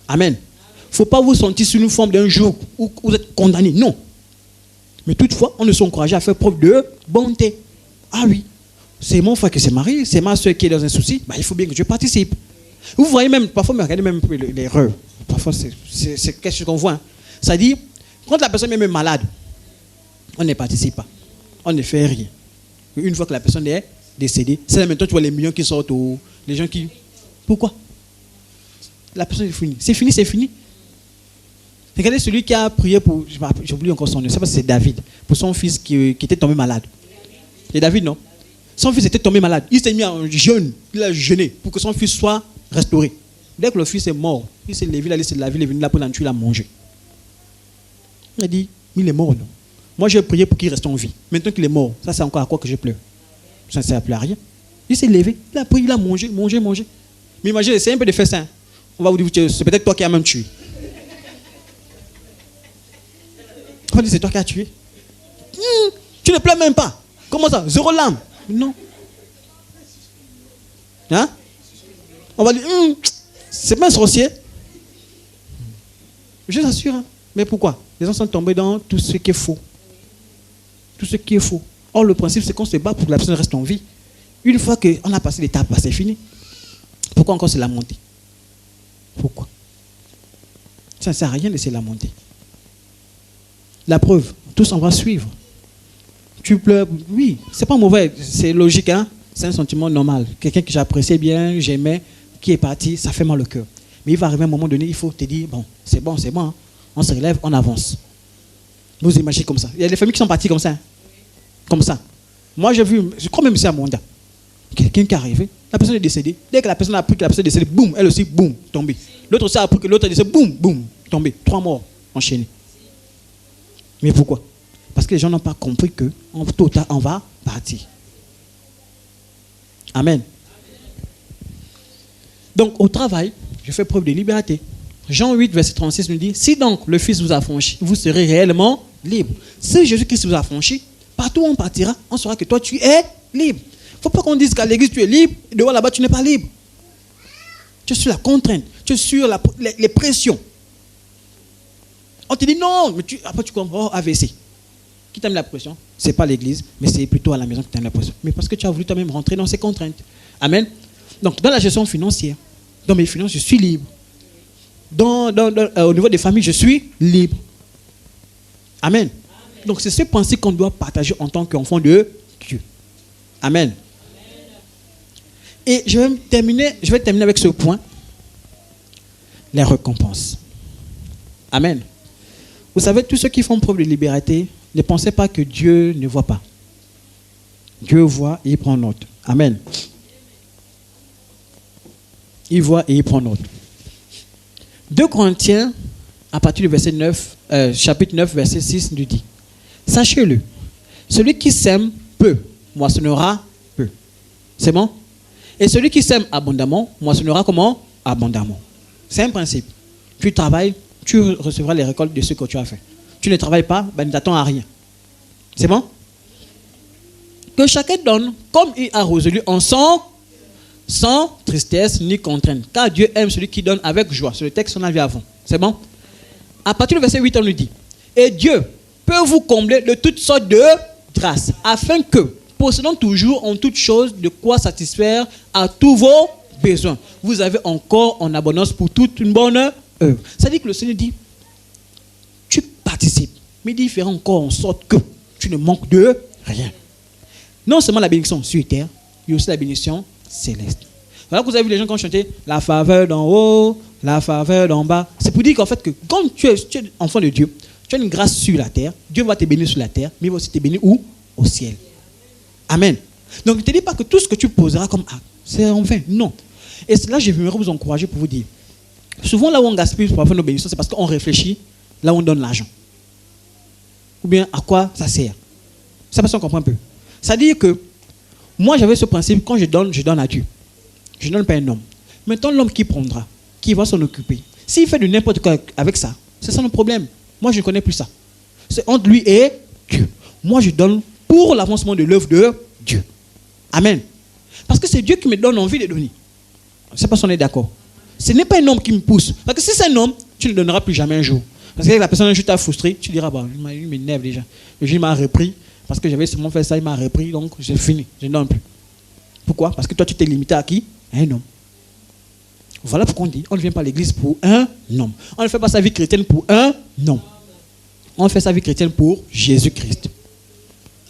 Amen. Il ne faut pas vous sentir sur une forme d'un jour où vous êtes condamné. Non. Mais toutefois, on ne s'encourage à faire preuve de bonté. Ah oui, c'est mon frère qui s'est marié, c'est ma soeur qui est dans un souci, il faut bien que je participe. Vous voyez même, parfois, regardez même l'erreur. Parfois, c'est quelque chose qu'on voit. Hein. Ça dit, quand la personne est même malade, on ne participe pas. On ne fait rien. Une fois que la personne est décédée, c'est là maintenant tu vois les millions qui sortent, les gens qui... Pourquoi? La personne est finie. C'est fini. Regardez celui qui a prié pour... J'oublie encore son nom. Je ne sais pas si c'est David. Pour son fils qui était tombé malade. C'est David, non? Son fils était tombé malade. Il s'est mis en jeûne. Il a jeûné pour que son fils soit restauré. Dès que le fils est mort, il s'est levé, il a laissé la ville, il est venu là pour l'entuer, il a mangé. Il a dit, il est mort, non? Moi, j'ai prié pour qu'il reste en vie. Maintenant qu'il est mort, ça c'est encore à quoi que je pleure? Ça ne sert plus à rien. Il s'est levé, il a prié, il a mangé. Mais imaginez, c'est un peu de faire ça. On va vous dire, c'est peut-être toi qui as même tué. On dit, c'est toi qui as tué. Tu ne pleures même pas. Comment ça? 0 larmes. Non. Hein? On va dire, c'est pas un sorcier. Je vous assure. Hein? Mais pourquoi? Les gens sont tombés dans tout ce qui est faux. Tout ce qui est faux. Or, le principe, c'est qu'on se bat pour que la personne reste en vie. Une fois qu'on a passé l'étape, c'est fini. Pourquoi encore se lamenter? Pourquoi? Ça ne sert à rien de se lamenter. La preuve, tous on va suivre. Tu pleures, oui, c'est pas mauvais, c'est logique, hein? C'est un sentiment normal. Quelqu'un que j'appréciais bien, j'aimais, qui est parti, ça fait mal au cœur. Mais il va arriver un moment donné, il faut te dire, bon, hein? On se relève, on avance. Vous imaginez comme ça. Il y a des familles qui sont parties comme ça. Hein? Comme ça. Moi, j'ai vu, je crois même c'est à Monda. Quelqu'un qui est arrivé, la personne est décédée. Dès que la personne a appris que la personne est décédée, boum, elle aussi, boum, tombée. L'autre aussi a appris que l'autre est décédée, boum, boum, tombée. 3 morts enchaînés. Mais pourquoi? Parce que les gens n'ont pas compris qu'en total, on va partir. Amen. Donc, au travail, je fais preuve de liberté. Jean 8, verset 36 nous dit, si donc le Fils vous a franchi, vous serez réellement libre. Si Jésus-Christ vous a franchi, partout où on partira, on saura que toi, tu es libre. Il ne faut pas qu'on dise qu'à l'église, tu es libre, et dehors là-bas, tu n'es pas libre. Tu es sur la contrainte, tu es sur les pressions. On te dit non, mais après tu comprends, AVC. Qui t'a mis la pression? Ce n'est pas l'église, mais c'est plutôt à la maison qui t'a mis la pression. Mais parce que tu as voulu toi-même rentrer dans ces contraintes. Amen. Donc, dans la gestion financière, dans mes finances, je suis libre. Au niveau des familles, je suis libre. Amen. Donc, c'est ce principe qu'on doit partager en tant qu'enfant de Dieu. Amen. Et je vais terminer avec ce point. Les récompenses. Amen. Vous savez, tous ceux qui font preuve de liberté, ne pensez pas que Dieu ne voit pas. Dieu voit et il prend note. Amen. Il voit et il prend note. 2 Corinthiens à partir du verset 9, chapitre 9, verset 6, nous dit, sachez-le, celui qui sème peu, moissonnera peu. C'est bon? Et celui qui sème abondamment, moissonnera comment? Abondamment. C'est un principe. Tu travailles, tu recevras les récoltes de ce que tu as fait. Tu ne travailles pas, ben, ne t'attends à rien. C'est bon? Que chacun donne comme il a résolu en sans tristesse ni contrainte. Car Dieu aime celui qui donne avec joie. C'est le texte qu'on a vu avant. C'est bon? À partir du verset 8, on nous dit, et Dieu peut vous combler de toutes sortes de grâces, afin que, possédant toujours en toutes choses de quoi satisfaire à tous vos besoins, vous avez encore en abondance pour toute une bonne œuvre. Ça dit que le Seigneur dit, tu participes, mais il fera encore en sorte que tu ne manques de rien. Non seulement la bénédiction sur terre, il y a aussi la bénédiction céleste. Voilà que vous avez vu les gens qui ont chanté la faveur d'en haut, la faveur d'en bas. C'est pour dire qu'en fait, que quand tu es enfant de Dieu, tu as une grâce sur la terre, Dieu va te bénir sur la terre, mais il va aussi te bénir où? Au ciel. Amen. Donc ne te dis pas que tout ce que tu poseras comme acte, c'est en vain. Non. Et là, je voudrais vous encourager pour vous dire, souvent là où on gaspille pour avoir nos bénédictions, c'est parce qu'on réfléchit là où on donne l'argent. Ou bien à quoi ça sert. Ça parce qu'on comprend un peu. C'est-à-dire que moi j'avais ce principe, quand je donne à Dieu. Je ne donne pas à un homme. Maintenant l'homme qui prendra, qui va s'en occuper, s'il fait de n'importe quoi avec ça, c'est ça le problème. Moi je ne connais plus ça. C'est entre lui et Dieu. Moi je donne pour l'avancement de l'œuvre de Dieu. Amen. Parce que c'est Dieu qui me donne envie de donner. Je ne sais pas si on est d'accord. Ce n'est pas un homme qui me pousse. Parce que si c'est un homme, tu ne donneras plus jamais un jour. Parce que la personne un jour t'a frustré, tu diras, bah, il m'énerve déjà. Le jour il m'a repris, parce que j'avais seulement fait ça, il m'a repris, donc j'ai fini, je ne donne plus. Pourquoi? Parce que toi tu t'es limité à qui? À un homme. Voilà pourquoi on dit, on ne vient pas à l'église pour un homme. On ne fait pas sa vie chrétienne pour un homme. On fait sa vie chrétienne pour Jésus-Christ.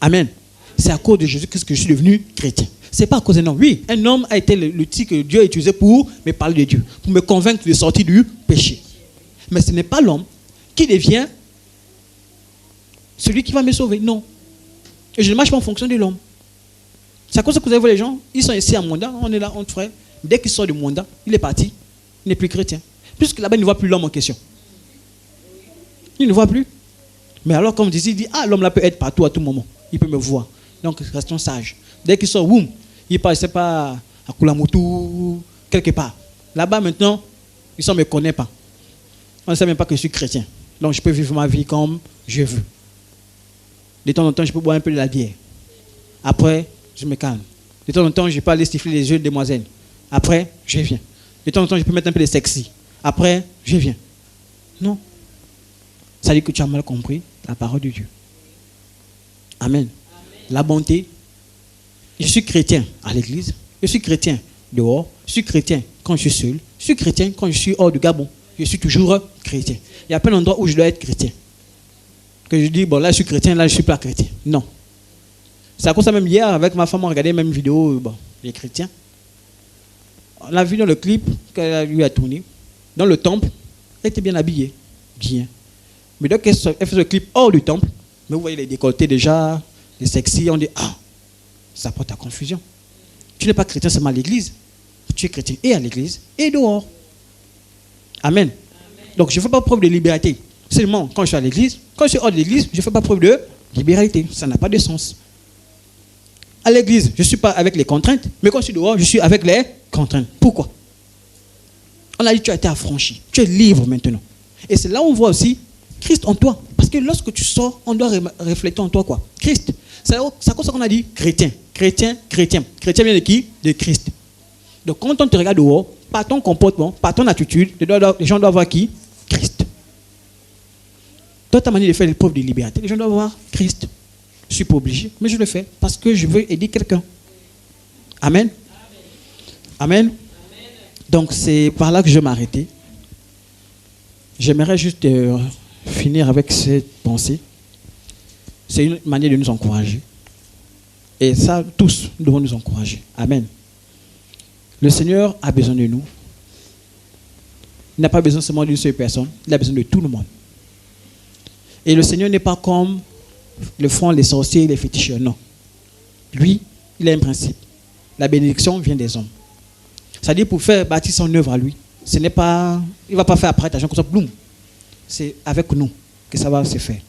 Amen. C'est à cause de Jésus-Christ que je suis devenu chrétien. Ce n'est pas à cause d'un homme. Oui, un homme a été l'outil que Dieu a utilisé pour me parler de Dieu, pour me convaincre de sortir du péché. Mais ce n'est pas l'homme qui devient celui qui va me sauver. Non. Et je ne marche pas en fonction de l'homme. C'est à cause que vous avez vu les gens, ils sont ici à Monda, on est là, on frère. Dès qu'il sort de Monda, il est parti, il n'est plus chrétien. Puisque là-bas, il ne voit plus l'homme en question. Il ne voit plus. Mais alors, comme il dit, ah, l'homme là peut être partout à tout moment. Il peut me voir. Donc, restons sages. Dès qu'il sort, boum, il part, je ne sais pas, à Kulamotu, quelque part. Là-bas, maintenant, ils ne me connaissent pas. On ne sait même pas que je suis chrétien. Donc, je peux vivre ma vie comme je veux. De temps en temps, je peux boire un peu de la bière. Après, je me calme. De temps en temps, je peux aller siffler les yeux de demoiselles. Après, je viens. De temps en temps, je peux mettre un peu de sexy. Après, je viens. Non. Ça dit que tu as mal compris la parole de Dieu. Amen. La bonté. Je suis chrétien à l'église. Je suis chrétien dehors. Je suis chrétien quand je suis seul. Je suis chrétien quand je suis hors du Gabon. Je suis toujours chrétien. Il y a plein d'endroits où je dois être chrétien. Que je dis, bon là je suis chrétien, là je ne suis pas chrétien. Non. C'est à cause de ça même hier, avec ma femme, on regardait même vidéo, bon, les chrétiens. On a vu dans le clip qu'elle lui a tourné. Dans le temple, elle était bien habillée. Bien. Mais donc elle fait le clip hors du temple. Mais vous voyez les décolletés déjà, les sexy, on dit, ah, ça porte à confusion. Tu n'es pas chrétien seulement à l'église. Tu es chrétien et à l'église et dehors. Amen. Donc je ne fais pas preuve de liberté. Seulement quand je suis à l'église, quand je suis hors de l'église, je ne fais pas preuve de liberté. Ça n'a pas de sens. À l'église, je ne suis pas avec les contraintes, mais quand je suis dehors, je suis avec les contraintes. Pourquoi? On a dit que tu as été affranchi. Tu es libre maintenant. Et c'est là où on voit aussi Christ en toi. Parce que lorsque tu sors, on doit refléter en toi quoi? Christ. C'est à cause ça qu'on a dit chrétien. Chrétien, chrétien. Chrétien vient de qui? De Christ. Donc quand on te regarde dehors, par ton comportement, par ton attitude, les gens doivent voir qui? Christ. Dans ta manière de faire l'épreuve de liberté, les gens doivent voir Christ. Je ne suis pas obligé, mais je le fais parce que je veux aider quelqu'un. Amen. Amen. Donc c'est par là que je vais m'arrêter. J'aimerais juste finir avec cette pensée. C'est une manière de nous encourager. Et ça, tous, nous devons nous encourager. Amen. Le Seigneur a besoin de nous. Il n'a pas besoin seulement d'une seule personne. Il a besoin de tout le monde. Et le Seigneur n'est pas comme le font les sorciers et les féticheurs. Non. Lui, il a un principe. La bénédiction vient des hommes. C'est-à-dire pour faire bâtir son œuvre à lui. Ce n'est pas, il ne va pas faire apparaître l'argent comme ça, bloum. c'est avec nous que ça va se faire.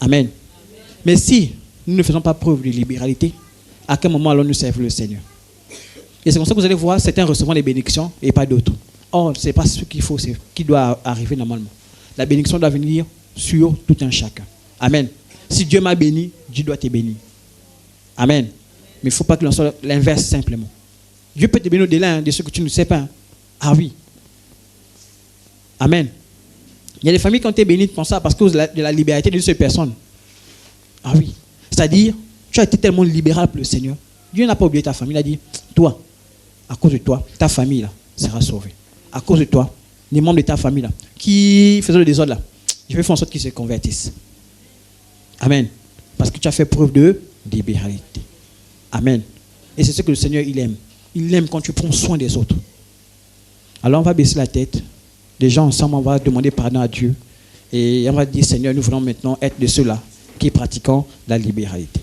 Amen. Mais si nous ne faisons pas preuve de libéralité, à quel moment allons-nous servir le Seigneur? Et c'est comme ça que vous allez voir certains recevoir des bénédictions et pas d'autres. Or, ce n'est pas ce qu'il faut, c'est ce qui doit arriver normalement. La bénédiction doit venir sur tout un chacun. Amen. Si Dieu m'a béni, Dieu doit te bénir. Amen. Mais il ne faut pas que l'on soit l'inverse simplement. Dieu peut te bénir au-delà de ce que tu ne sais pas. Ah oui. Amen. Il y a des familles qui ont été bénies pour ça parce que de la liberté de ces personnes. Ah oui. C'est-à-dire, tu as été tellement libéral pour le Seigneur. Dieu n'a pas oublié ta famille. Il a dit, toi, à cause de toi, ta famille là, sera sauvée. À cause de toi, les membres de ta famille là, qui faisaient le désordre là, je vais faire en sorte qu'ils se convertissent. Amen. Parce que tu as fait preuve de libéralité. Amen. Et c'est ce que le Seigneur, il aime. Il aime quand tu prends soin des autres. Alors on va baisser la tête. Les gens ensemble, on va demander pardon à Dieu. Et on va dire, Seigneur, nous voulons maintenant être de ceux-là qui pratiquons la libéralité.